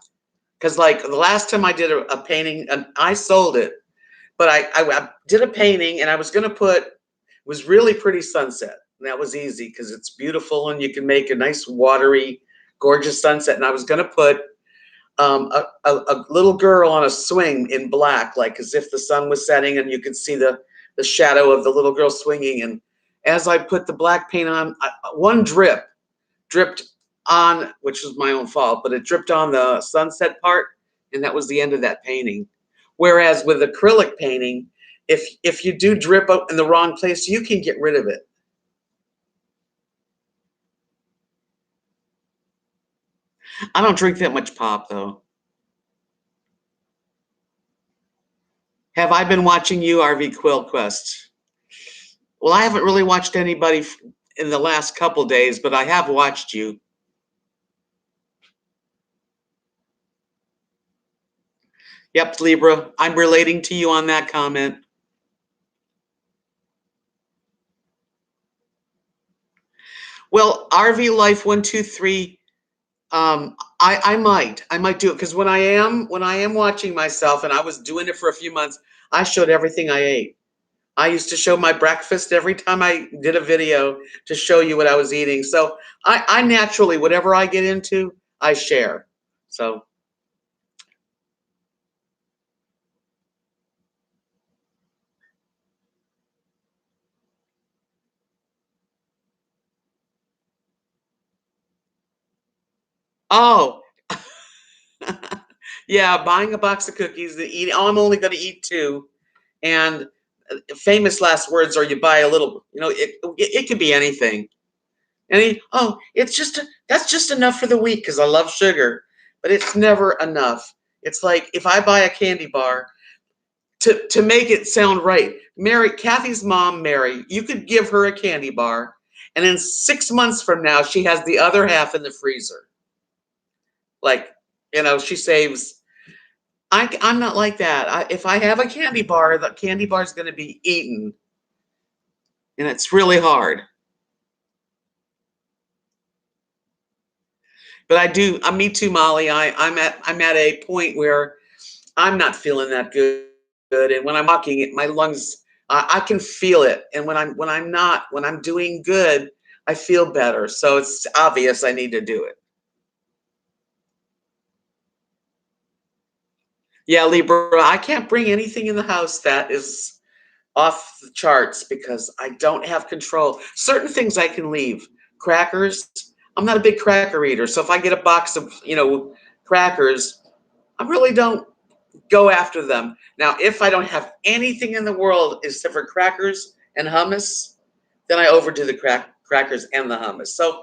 Because like the last time I did a painting, and I sold it, but I did a painting and I was going to put, it was really pretty sunset. And that was easy because it's beautiful and you can make a nice watery, gorgeous sunset. And I was going to put a little girl on a swing in black, like as if the sun was setting and you could see the shadow of the little girl swinging. And as I put the black paint on, one dripped on, which was my own fault, but it dripped on the sunset part, and that was the end of that painting. Whereas with acrylic painting, if you do drip up in the wrong place, you can get rid of it. I don't drink that much pop though. Have I been watching you, RV Quill Quest? Well, I haven't really watched anybody in the last couple days, but I have watched you. Yep, Libra, I'm relating to you on that comment. Well, RV Life 123, I might do it because when I am watching myself, and I was doing it for a few months, I showed everything I ate. I used to show my breakfast every time I did a video to show you what I was eating. So I naturally, whatever I get into, I share. So, oh, yeah, buying a box of cookies, oh, I'm only going to eat 2. And famous last words are you buy a little, it could be anything. Oh, that's just enough for the week because I love sugar, but it's never enough. It's like if I buy a candy bar, to make it sound right, Kathy's mom, Mary, you could give her a candy bar, and in 6 months from now, she has the other half in the freezer. Like, she saves. I'm not like that. If I have a candy bar, the candy bar is going to be eaten, and it's really hard. But I do. Me too, Molly. I'm at a point where I'm not feeling that good. And when I'm walking, my lungs, I can feel it. And when I'm doing good, I feel better. So it's obvious I need to do it. Yeah, Libra, I can't bring anything in the house that is off the charts because I don't have control. Certain things I can leave. Crackers, I'm not a big cracker eater. So if I get a box of, crackers, I really don't go after them. Now, if I don't have anything in the world except for crackers and hummus, then I overdo the crackers and the hummus. So,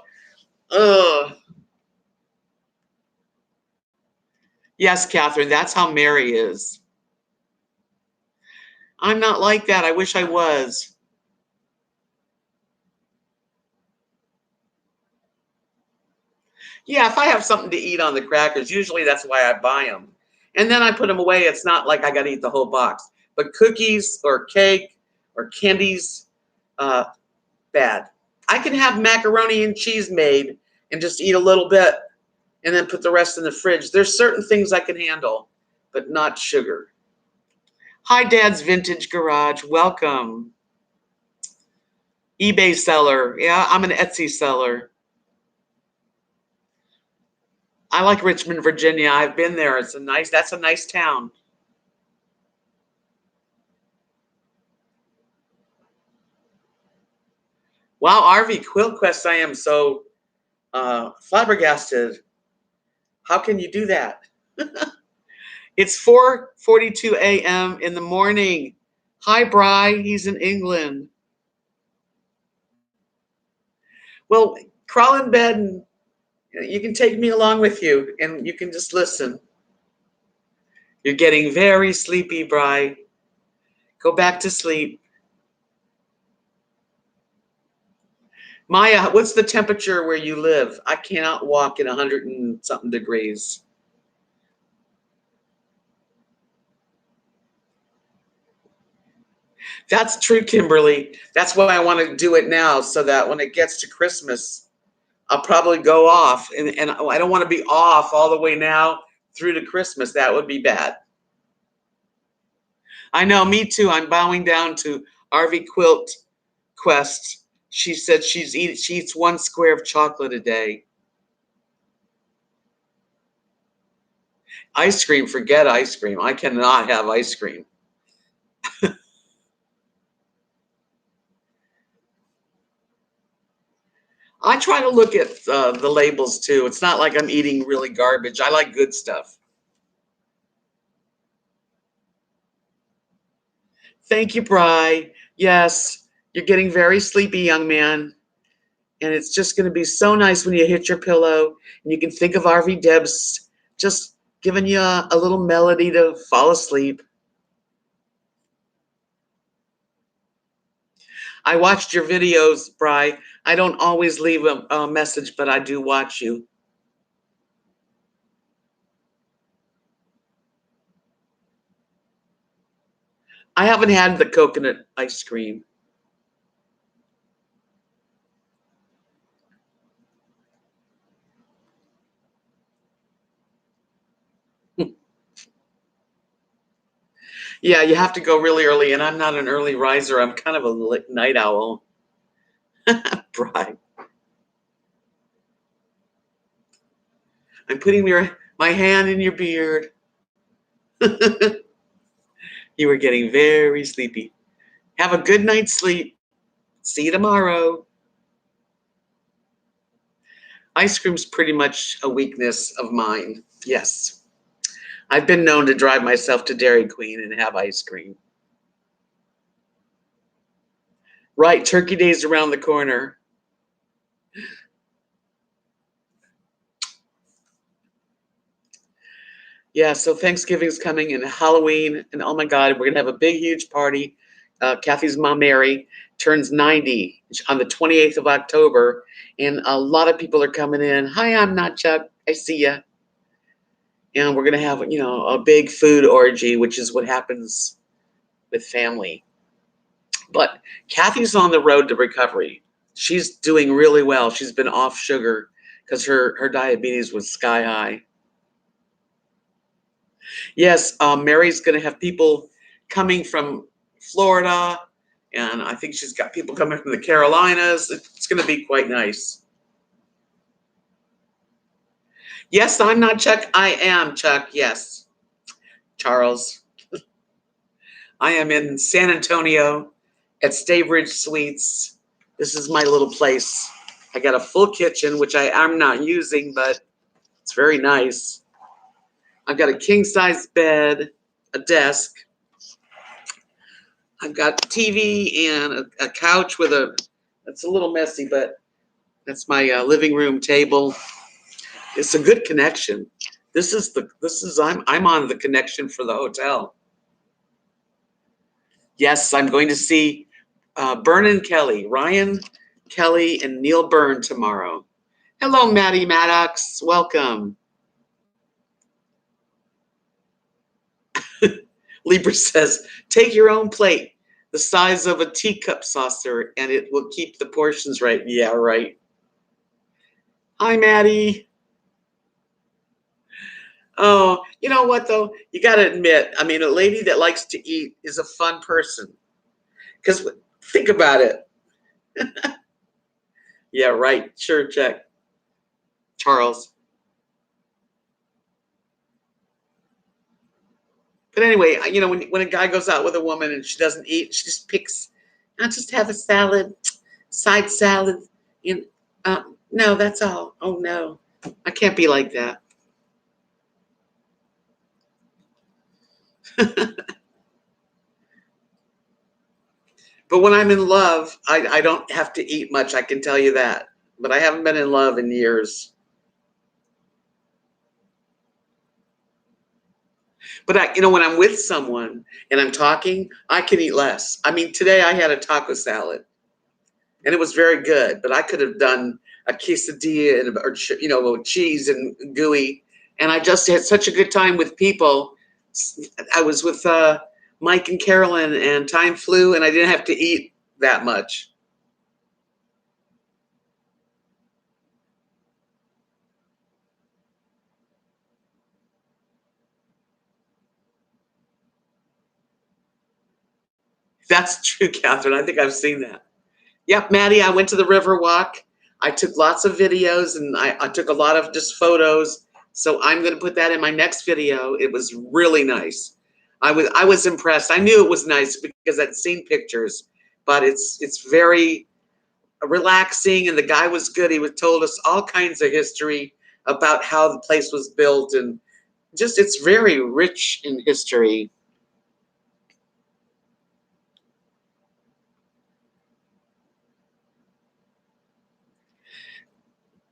yes, Catherine, that's how Mary is. I'm not like that. I wish I was. Yeah, if I have something to eat on the crackers, usually that's why I buy them. And then I put them away. It's not like I got to eat the whole box. But cookies or cake or candies, bad. I can have macaroni and cheese made and just eat a little bit and then put the rest in the fridge. There's certain things I can handle, but not sugar. Hi, Dad's Vintage Garage. Welcome. eBay seller. Yeah, I'm an Etsy seller. I like Richmond, Virginia. I've been there. That's a nice town. Wow, RV Quilt Quest, I am so flabbergasted. How can you do that? It's 4:42 a.m. in the morning. Hi, Bri. He's in England. Well, crawl in bed and you can take me along with you and you can just listen. You're getting very sleepy, Bri. Go back to sleep. Maya, what's the temperature where you live? I cannot walk in 100 and something degrees. That's true, Kimberly. That's why I want to do it now, so that when it gets to Christmas, I'll probably go off. And I don't want to be off all the way now through to Christmas. That would be bad. I know, me too. I'm bowing down to RV Quilt Quest. She said she eats 1 square of chocolate a day. Ice cream, forget ice cream. I cannot have ice cream. I try to look at the labels too. It's not like I'm eating really garbage. I like good stuff. Thank you, Bri. Yes, you're getting very sleepy, young man. And it's just going to be so nice when you hit your pillow and you can think of RVDebs just giving you a little melody to fall asleep. I watched your videos, Bri. I don't always leave a message, but I do watch you. I haven't had the coconut ice cream. Yeah, you have to go really early, and I'm not an early riser. I'm kind of a night owl. Bri. I'm putting my hand in your beard. You are getting very sleepy. Have a good night's sleep. See you tomorrow. Ice cream's pretty much a weakness of mine. Yes. I've been known to drive myself to Dairy Queen and have ice cream. Right, Turkey Day's around the corner. Yeah, so Thanksgiving's coming and Halloween, and oh my God, we're gonna have a big, huge party. Kathy's mom, Mary, turns 90 on the 28th of October, and a lot of people are coming in. Hi, I'm not Chuck. I see ya. And we're gonna have, a big food orgy, which is what happens with family. But Kathy's on the road to recovery. She's doing really well. She's been off sugar because her diabetes was sky high. Yes, Mary's going to have people coming from Florida, and I think she's got people coming from the Carolinas. It's going to be quite nice. Yes, I'm not Chuck. I am Chuck. Yes, Charles. I am in San Antonio at Staybridge Suites. This is my little place. I got a full kitchen, which I am not using, but it's very nice. I've got a king-size bed, a desk. I've got TV and a couch with it's a little messy, but that's my living room table. It's a good connection. I'm on the connection for the hotel. Yes, I'm going to see Byrne and Kelly, Ryan Kelly and Neil Byrne tomorrow. Hello, Maddie Maddox. Welcome. Libra says, take your own plate, the size of a teacup saucer, and it will keep the portions right. Yeah, right. Hi, Maddie. Oh, you know what though? You got to admit, I mean, a lady that likes to eat is a fun person. Because think about it. Yeah, right. Sure, check. Charles. But anyway, you know, when a guy goes out with a woman and she doesn't eat, she just picks, I'll just have a salad, side salad. And no, that's all. Oh, no. I can't be like that. But when I'm in love, I don't have to eat much. I can tell you that. But I haven't been in love in years. But you know, when I'm with someone and I'm talking, I can eat less. I mean, today I had a taco salad, and it was very good. But I could have done a quesadilla and or you know, with cheese and gooey. And I just had such a good time with people. I was with Mike and Carolyn, and time flew, and I didn't have to eat that much. That's true, Catherine. I think I've seen that. Yep, Maddie, I went to the river walk. I took lots of videos and I took a lot of just photos. So I'm going to put that in my next video. It was really nice. I was impressed. I knew it was nice because I'd seen pictures, but it's very relaxing, and the guy was good. He was told us all kinds of history about how the place was built, and just it's very rich in history.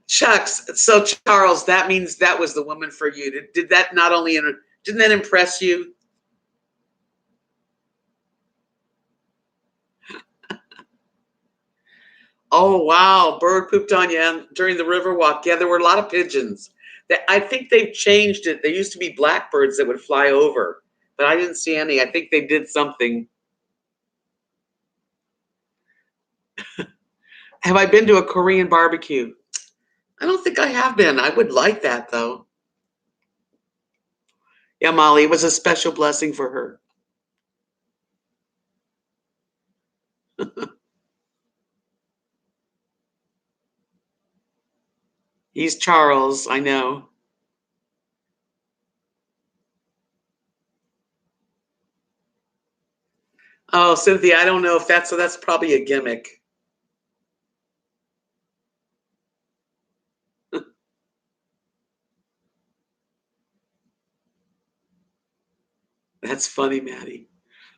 Shucks. So Charles, that means that was the woman for you. Did that not only didn't that impress you? Oh wow, bird pooped on you during the river walk. Yeah, there were a lot of pigeons. I think they've changed it. There used to be blackbirds that would fly over, but I didn't see any. I think they did something. Have I been to a Korean barbecue? I don't think I have been. I would like that though. Yeah, Molly, it was a special blessing for her. He's Charles, I know. Oh, Cynthia, I don't know if that's probably a gimmick. That's funny, Maddie.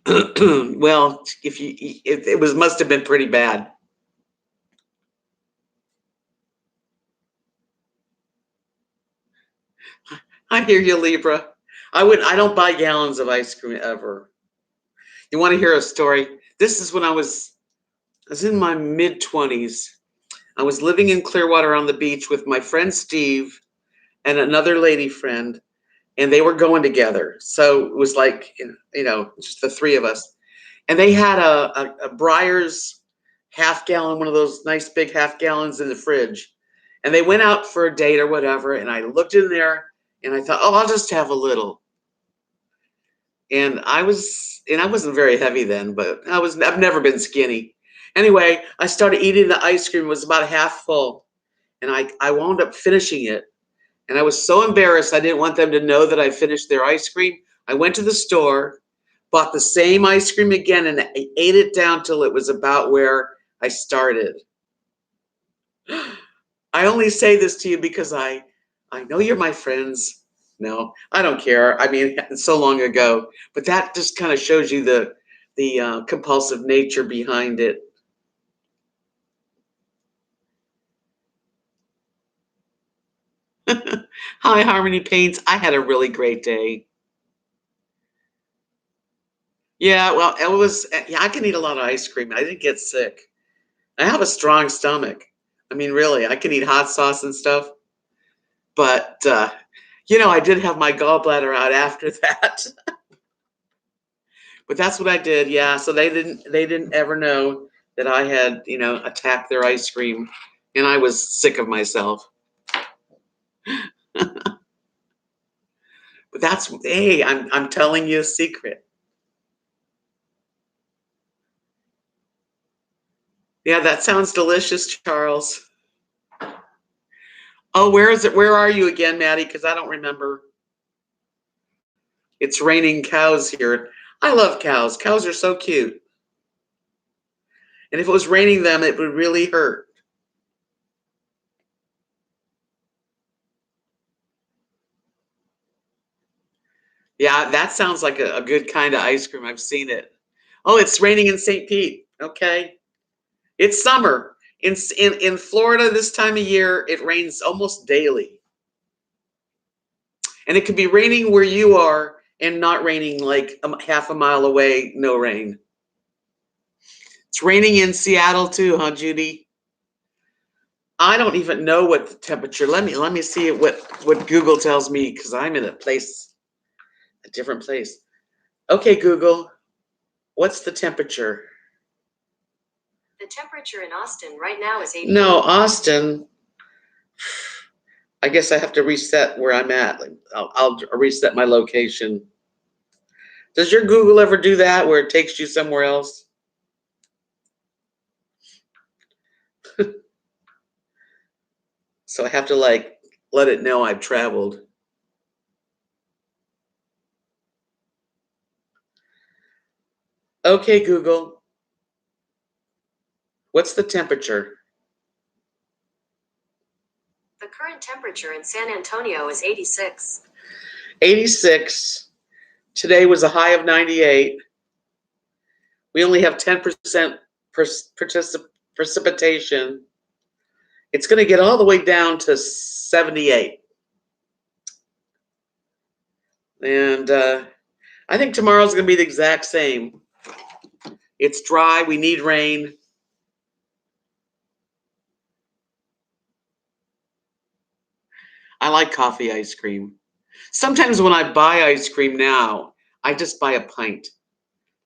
Well, if you it was must have been pretty bad. I hear you, Libra. I don't buy gallons of ice cream ever. You want to hear a story? This is when I was in my mid-20s. I was living in Clearwater on the beach with my friend Steve and another lady friend, and they were going together. So it was like, you know, just the three of us. And they had a Breyers half gallon, one of those nice big half gallons in the fridge. And they went out for a date or whatever. And I looked in there and I thought, oh, I'll just have a little. And I wasn't very heavy then, but I've never been skinny. Anyway, I started eating the ice cream. It was about half full. And I wound up finishing it. And I was so embarrassed. I didn't want them to know that I finished their ice cream. I went to the store, bought the same ice cream again, and I ate it down till it was about where I started. I only say this to you because I know you're my friends. No, I don't care. I mean, it's so long ago, but that just kind of shows you the compulsive nature behind it. Hi, Harmony Paints. I had a really great day. Yeah, well, it was. Yeah, I can eat a lot of ice cream. I didn't get sick. I have a strong stomach. I mean, really, I can eat hot sauce and stuff. But you know, I did have my gallbladder out after that. But that's what I did. Yeah. So they didn't ever know that I had, you know, attacked their ice cream, and I was sick of myself. But that's, hey, I'm telling you a secret. Yeah, that sounds delicious, Charles. Oh, where is it? Where are you again, Maddie? Because I don't remember. It's raining cows here. I love cows. Cows are so cute. And if it was raining them, it would really hurt. Yeah, that sounds like a good kind of ice cream. I've seen it. Oh, it's raining in St. Pete. Okay. It's summer. In Florida this time of year, it rains almost daily. And it could be raining where you are and not raining like half a mile away, no rain. It's raining in Seattle too, huh, Judy? I don't even know what the temperature. Let me see what Google tells me because I'm in a different place. Okay, Google, what's the temperature? The temperature in Austin right now is 80. No, Austin. I guess I have to reset where I'm at. I'll reset my location. Does your Google ever do that where it takes you somewhere else? So I have to like let it know I've traveled. Okay, Google. What's the temperature? The current temperature in San Antonio is 86. 86. Today was a high of 98. We only have 10% precipitation. It's going to get all the way down to 78. And I think tomorrow's going to be the exact same. It's dry. We need rain. I like coffee ice cream. Sometimes when I buy ice cream now, I just buy a pint.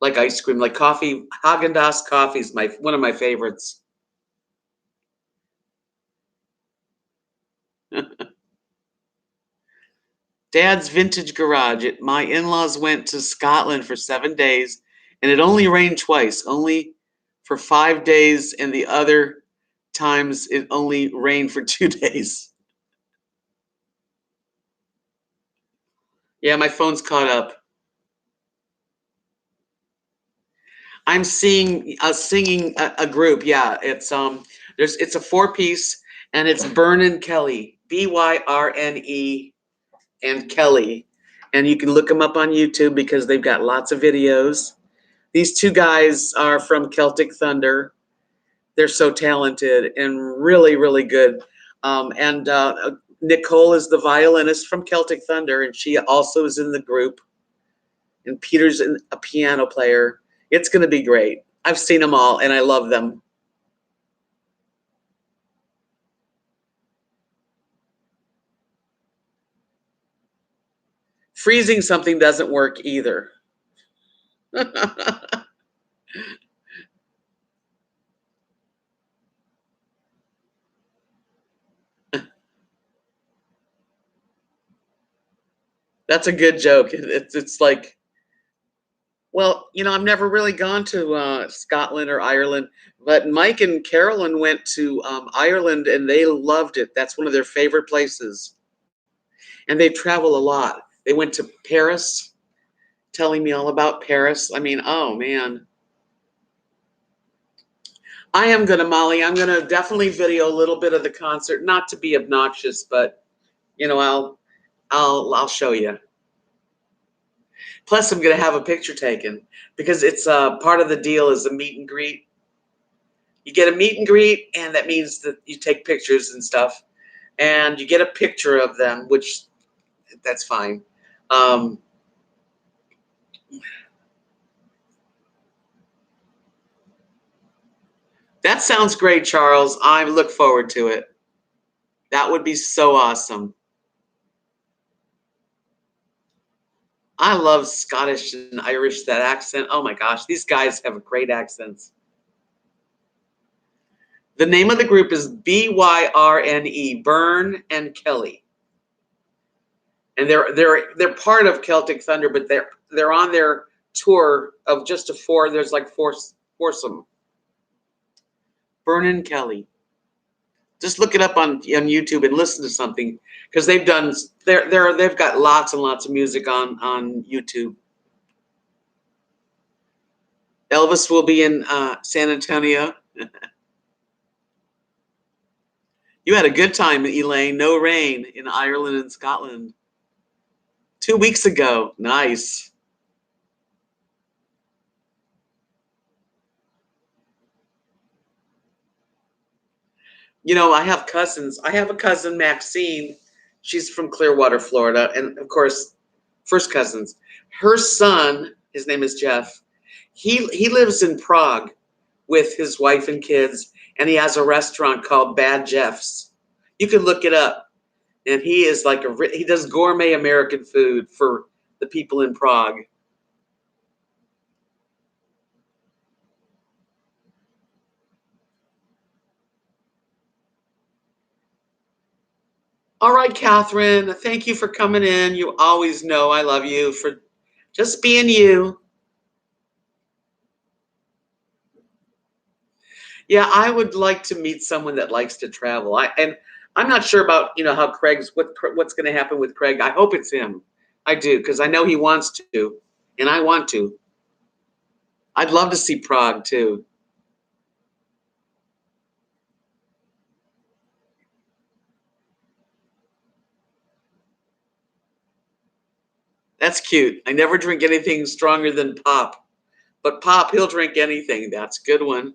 Like ice cream, like coffee. Haagen-Dazs coffee is one of my favorites. Dad's vintage garage. My in-laws went to Scotland for 7 days, and it only rained twice, only for 5 days, and the other times it only rained for 2 days. Yeah, my phone's caught up. I'm seeing singing a group. Yeah, it's it's a 4-piece, and it's Byrne Kelly, Byrne and Kelly, and you can look them up on YouTube because they've got lots of videos. These two guys are from Celtic Thunder. They're so talented and really, really good. And Nicole is the violinist from Celtic Thunder, and she also is in the group. And Peter's a piano player. It's going to be great. I've seen them all, and I love them. Freezing something doesn't work either. That's a good joke. It's like, well, I've never really gone to Scotland or Ireland, but Mike and Carolyn went to Ireland and they loved it. That's one of their favorite places. And they travel a lot. They went to Paris, telling me all about Paris. I mean, oh man. I am gonna, Molly, I'm gonna definitely video a little bit of the concert, not to be obnoxious, but I'll show you. Plus, I'm gonna have a picture taken because it's part of the deal is a meet and greet. You get a meet and greet, and that means that you take pictures and stuff, and you get a picture of them, which that's fine. That sounds great, Charles. I look forward to it. That would be so awesome. I love Scottish and Irish, that accent. Oh my gosh, these guys have great accents. The name of the group is Byrne, Byrne and Kelly. and they're part of Celtic Thunder, but they're on their tour of just a four. There's like foursome. Vernon Kelly. Just look it up on YouTube and listen to something, because they've got lots and lots of music on YouTube. Elvis will be in San Antonio. You had a good time, Elaine. No rain in Ireland and Scotland. 2 weeks ago. Nice. You know, I have cousins. I have a cousin, Maxine. She's from Clearwater, Florida. And of course, first cousins. Her son, his name is Jeff. He lives in Prague with his wife and kids, and he has a restaurant called Bad Jeff's. You can look it up. And he is like he does gourmet American food for the people in Prague. All right, Catherine, thank you for coming in. You always know I love you for just being you. Yeah, I would like to meet someone that likes to travel. And I'm not sure about, how what's going to happen with Craig. I hope it's him. I do, because I know he wants to, and I want to. I'd love to see Prague too. That's cute. I never drink anything stronger than pop. But Pop, he'll drink anything. That's a good one.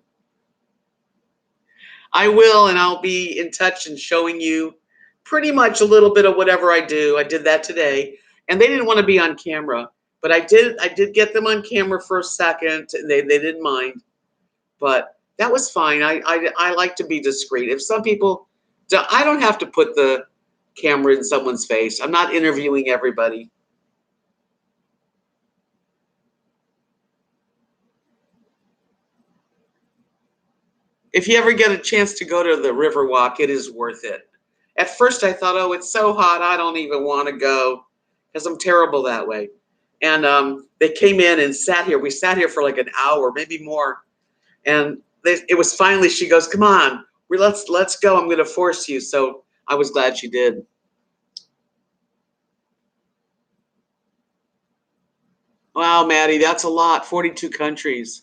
I will, and I'll be in touch and showing you pretty much a little bit of whatever I do. I did that today, and they didn't want to be on camera, but I did get them on camera for a second, and they didn't mind. But that was fine. I like to be discreet. If some people, I don't have to put the camera in someone's face. I'm not interviewing everybody. If you ever get a chance to go to the Riverwalk, it is worth it. At first I thought, oh, it's so hot, I don't even want to go, because I'm terrible that way. And they came in and sat here. We sat here for like an hour, maybe more. And it was finally, she goes, come on, let's go. I'm going to force you. So I was glad she did. Wow, Maddie, that's a lot. 42 countries.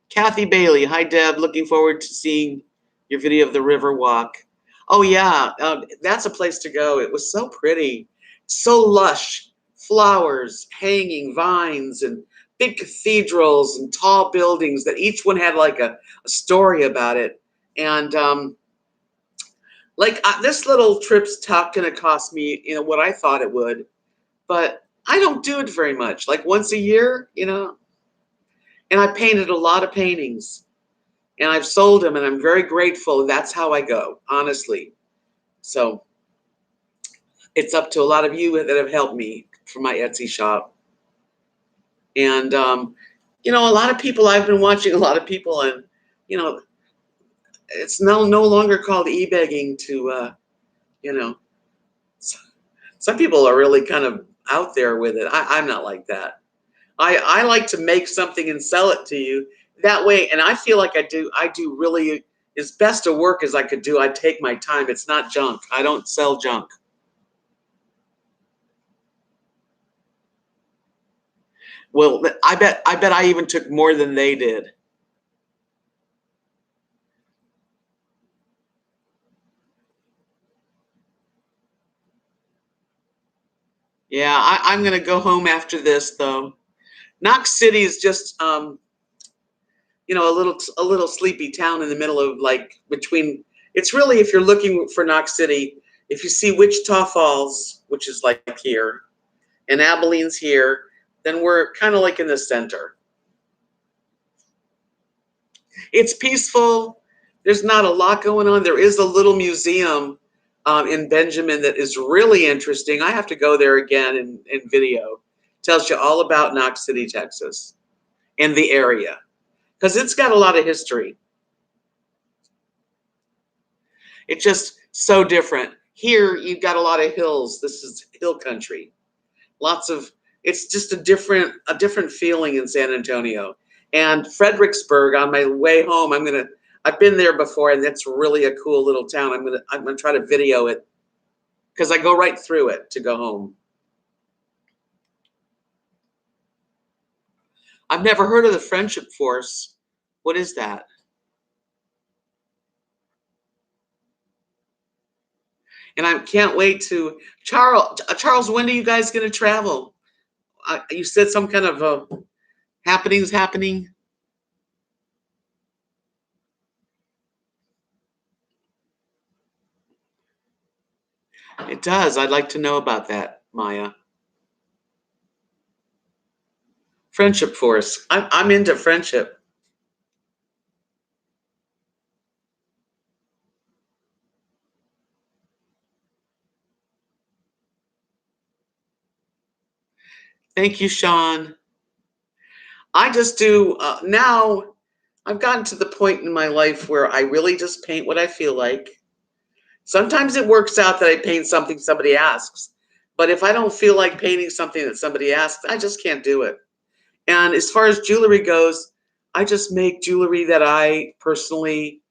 Kathy Bailey, hi Deb, looking forward to seeing your video of the river walk. Oh yeah, that's a place to go. It was so pretty, so lush, flowers, hanging vines, and big cathedrals and tall buildings that each one had like a story about it. And this little trip's gonna cost me, what I thought it would, but I don't do it very much, like once a year, and I painted a lot of paintings, and I've sold them, and I'm very grateful. That's how I go, honestly. So it's up to a lot of you that have helped me for my Etsy shop. And, a lot of people, I've been watching a lot of people, and, it's no longer called e-begging to, some people are really kind of out there with it. I'm not like that. I like to make something and sell it to you that way. And I feel like I do really as best a work as I could do. I take my time. It's not junk. I don't sell junk. Well, I bet I even took more than they did. Yeah, I'm going to go home after this, though. Knox City is just, a little sleepy town in the middle of between. It's really, if you're looking for Knox City, if you see Wichita Falls, which is like here, and Abilene's here, then we're kind of like in the center. It's peaceful. There's not a lot going on. There is a little museum in Benjamin that is really interesting. I have to go there again in video. Tells you all about Knox City, Texas, and the area, because it's got a lot of history. It's just so different. Here you've got a lot of hills. This is hill country. Lots of, it's just a different feeling in San Antonio. And Fredericksburg, on my way home, I've been there before, and it's really a cool little town. I'm gonna try to video it because I go right through it to go home. I've never heard of the Friendship Force. What is that? And I can't wait to Charles. When are you guys gonna travel? You said some kind of happenings happening. It does. I'd like to know about that, Maya. Friendship Force. I'm into friendship. Thank you, Sean. I just do now. I've gotten to the point in my life where I really just paint what I feel like. Sometimes it works out that I paint something somebody asks, but if I don't feel like painting something that somebody asks, I just can't do it. And as far as jewelry goes, I just make jewelry that I personally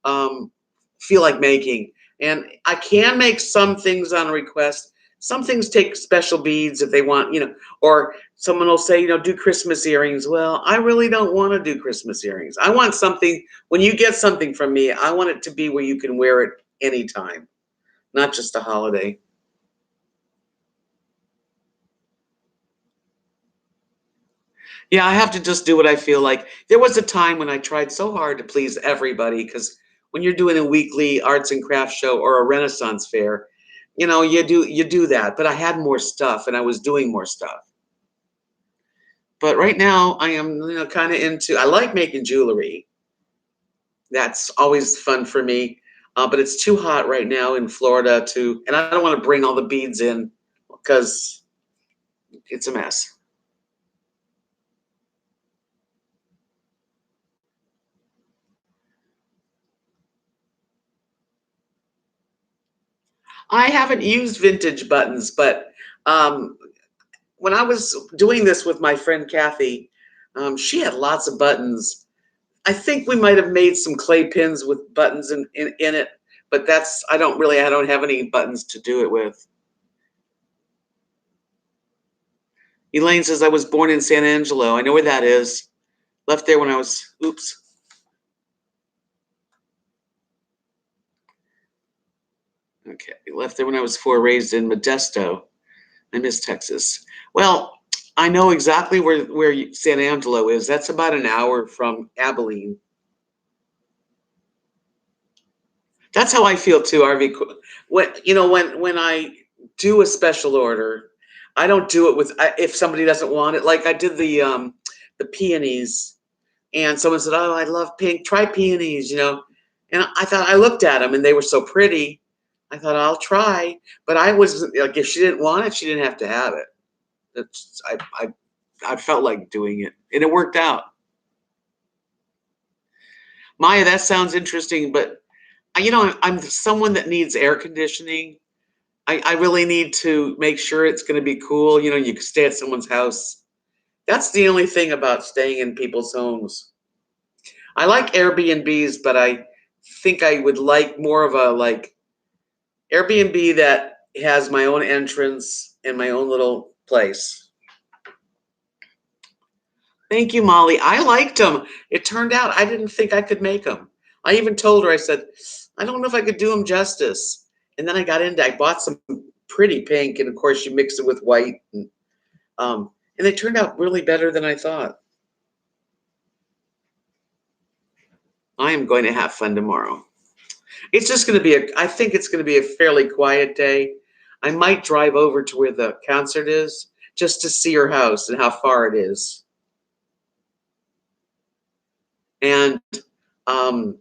um, feel like making. And I can make some things on request. Some things take special beads if they want, or someone will say, do Christmas earrings. Well, I really don't want to do Christmas earrings. I want something, when you get something from me, I want it to be where you can wear it anytime, not just a holiday. Yeah, I have to just do what I feel like. There was a time when I tried so hard to please everybody because when you're doing a weekly arts and crafts show or a Renaissance fair, you do that. But I had more stuff and I was doing more stuff. But right now I am, kind of into. I like making jewelry. That's always fun for me. But it's too hot right now in Florida and I don't want to bring all the beads in because it's a mess. I haven't used vintage buttons, but um, when I was doing this with my friend Kathy, she had lots of buttons. I think we might have made some clay pins with buttons in it, but I don't have any buttons to do it with. Elaine says, I was born in San Angelo. I know where that is. Left there when I was, oops. Okay, left there when I was 4, raised in Modesto. I miss Texas. Well, I know exactly where San Angelo is. That's about an hour from Abilene. That's how I feel too, RV. When I do a special order, I don't do it if somebody doesn't want it. Like I did the peonies, and someone said, "Oh, I love pink. Try peonies," And I looked at them and they were so pretty. I thought I'll try, but I was like, if she didn't want it, she didn't have to have it. I felt like doing it, and it worked out. Maya, that sounds interesting, but I'm someone that needs air conditioning. I really need to make sure it's going to be cool. You can stay at someone's house. That's the only thing about staying in people's homes. I like Airbnbs, but I think I would like more of a Airbnb that has my own entrance and my own little place. Thank you, Molly. I liked them. It turned out I didn't think I could make them. I even told her, I said, I don't know if I could do them justice. And then I bought some pretty pink, and of course you mix it with white, and they turned out really better than I thought. I am going to have fun tomorrow. It's just going to be I think it's going to be a fairly quiet day. I might drive over to where the concert is just to see her house and how far it is. And um,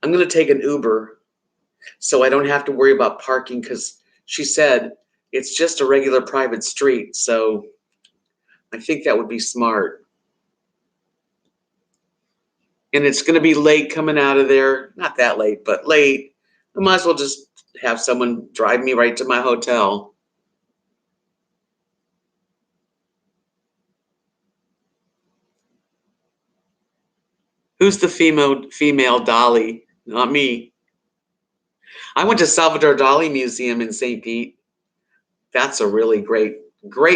I'm going to take an Uber so I don't have to worry about parking because she said it's just a regular private street. So I think that would be smart. And it's going to be late coming out of there. Not that late, but late. I might as well just have someone drive me right to my hotel. Who's the female Dali? Not me. I went to Salvador Dali Museum in St. Pete. That's a really great.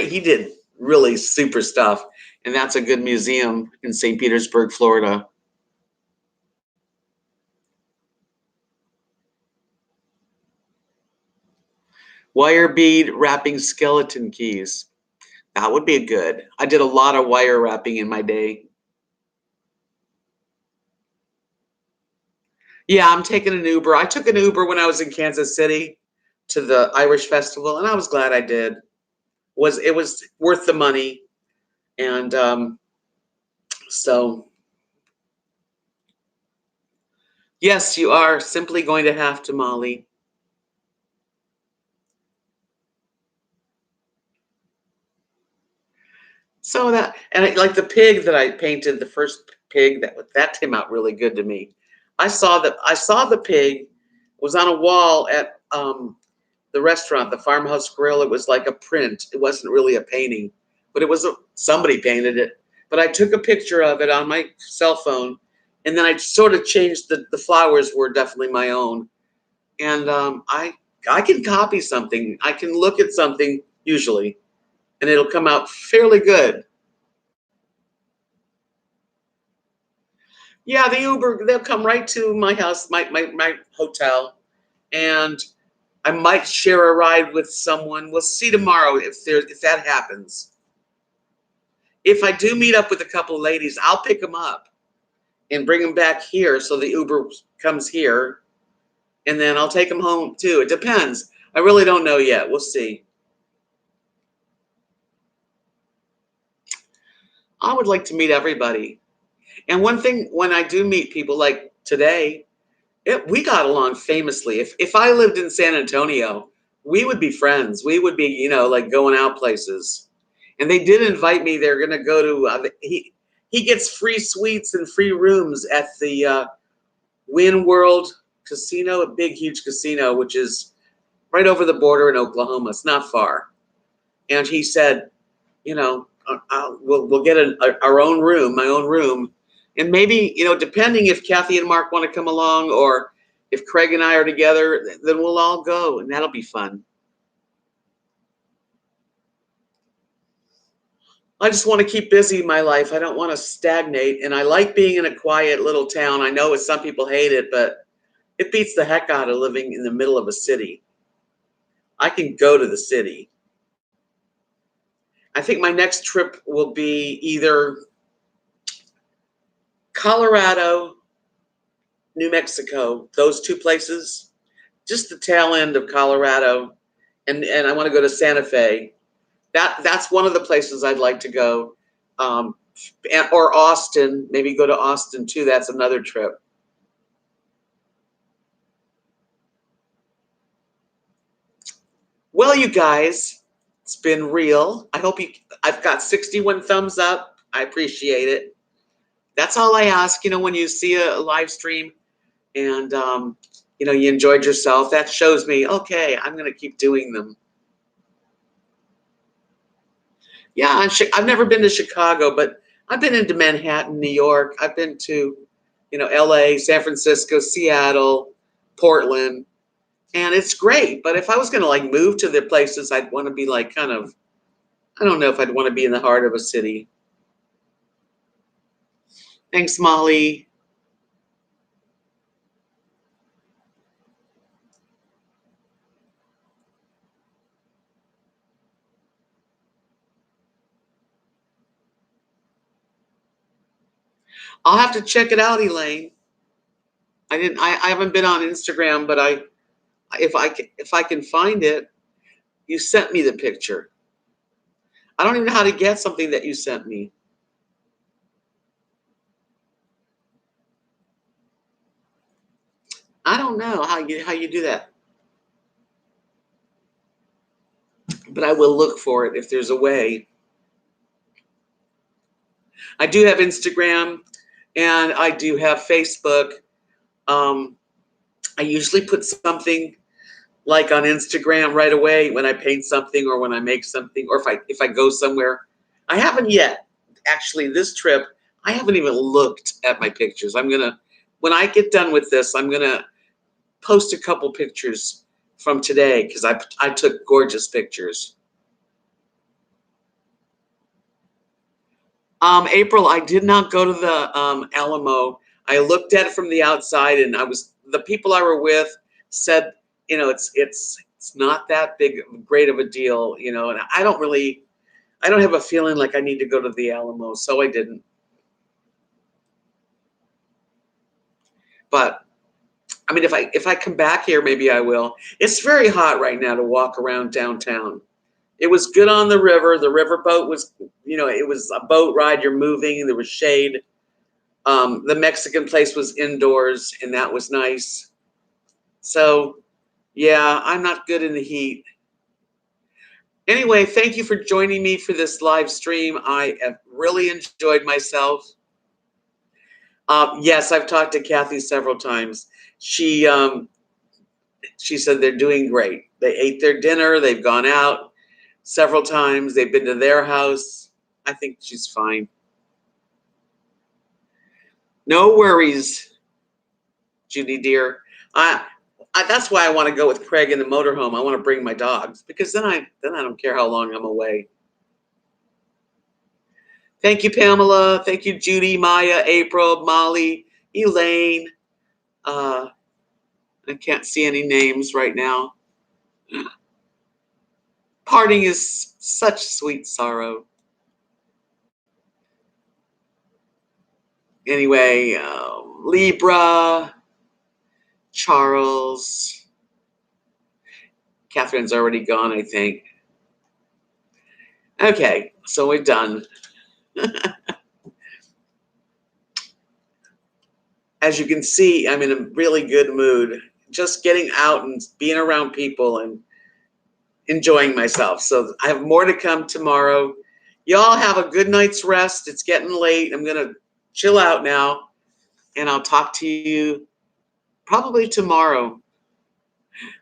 He did really super stuff. And that's a good museum in St. Petersburg, Florida. Wire bead wrapping skeleton keys. That would be good. I did a lot of wire wrapping in my day. Yeah, I'm taking an Uber. I took an Uber when I was in Kansas City to the Irish Festival, and I was glad I did. It was worth the money, and so yes, you are simply going to have to, Molly. So that, and like the pig that I painted, the first pig that came out really good to me. I saw the pig was on a wall at the restaurant, the Farmhouse Grill. It was like a print. It wasn't really a painting, but somebody painted it. But I took a picture of it on my cell phone, and then I sort of changed the flowers were definitely my own. And I can copy something. I can look at something usually, and it'll come out fairly good. Yeah, the Uber, they'll come right to my house, my hotel, and I might share a ride with someone. We'll see tomorrow if that happens. If I do meet up with a couple of ladies, I'll pick them up and bring them back here so the Uber comes here, and then I'll take them home too. It depends. I really don't know yet. We'll see. I would like to meet everybody. And one thing, when I do meet people like today, we got along famously. If I lived in San Antonio, we would be friends. We would be, like going out places. And they did invite me. They're going to go to he gets free suites and free rooms at the Wynn World Casino, a big, huge casino, which is right over the border in Oklahoma. It's not far. And he said, we'll get our own room, my own room. And maybe, depending if Kathy and Mark want to come along or if Craig and I are together, then we'll all go, and that'll be fun. I just want to keep busy in my life. I don't want to stagnate, and I like being in a quiet little town. I know some people hate it, but it beats the heck out of living in the middle of a city. I can go to the city. I think my next trip will be either Colorado, New Mexico, those two places, just the tail end of Colorado, and I want to go to Santa Fe. That's one of the places I'd like to go, or Austin. Maybe go to Austin too. That's another trip. Well, you guys, it's been real. I've got 61 thumbs up. I appreciate it. That's all I ask. When you see a live stream and you enjoyed yourself, that shows me, okay, I'm going to keep doing them. Yeah, I've never been to Chicago, but I've been into Manhattan, New York. I've been to, LA, San Francisco, Seattle, Portland, and it's great. But if I was going to like move to the places, I'd want to be like I don't know if I'd want to be in the heart of a city. Thanks, Molly. I'll have to check it out, Elaine. I haven't been on Instagram, but if I can find it, you sent me the picture. I don't even know how to get something that you sent me. I don't know how you do that. But I will look for it if there's a way. I do have Instagram and I do have Facebook. I usually put something like on Instagram right away when I paint something or when I make something or if I go somewhere. I haven't yet. Actually, this trip, I haven't even looked at my pictures. When I get done with this, I'm gonna post a couple pictures from today because I took gorgeous pictures. April, I did not go to the Alamo. I looked at it from the outside, and the people I were with said, it's not that great of a deal, and I don't have a feeling like I need to go to the Alamo, so I didn't. But I mean, if I come back here, maybe I will. It's very hot right now to walk around downtown. It was good on the river. The riverboat was, it was a boat ride. You're moving. There was shade. The Mexican place was indoors, and that was nice. So, yeah, I'm not good in the heat. Anyway, thank you for joining me for this live stream. I have really enjoyed myself. Yes, I've talked to Kathy several times. She said they're doing great. They ate their dinner. They've gone out several times. They've been to their house. I think she's fine. No worries, Judy dear. That's why I want to go with Craig in the motorhome. I want to bring my dogs because then I don't care how long I'm away. Thank you, Pamela. Thank you, Judy, Maya, April, Molly, Elaine. I can't see any names right now. Parting is such sweet sorrow. Anyway, Libra, Charles. Catherine's already gone, I think. Okay, so we're done. As you can see, I'm in a really good mood. Just getting out and being around people and enjoying myself. So I have more to come tomorrow. Y'all have a good night's rest. It's getting late. I'm going to chill out now, and I'll talk to you probably tomorrow.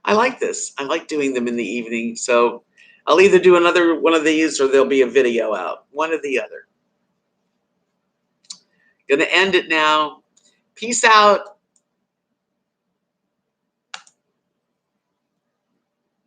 I like this. I like doing them in the evening. So I'll either do another one of these or there'll be a video out. One or the other. Going to end it now. Peace out.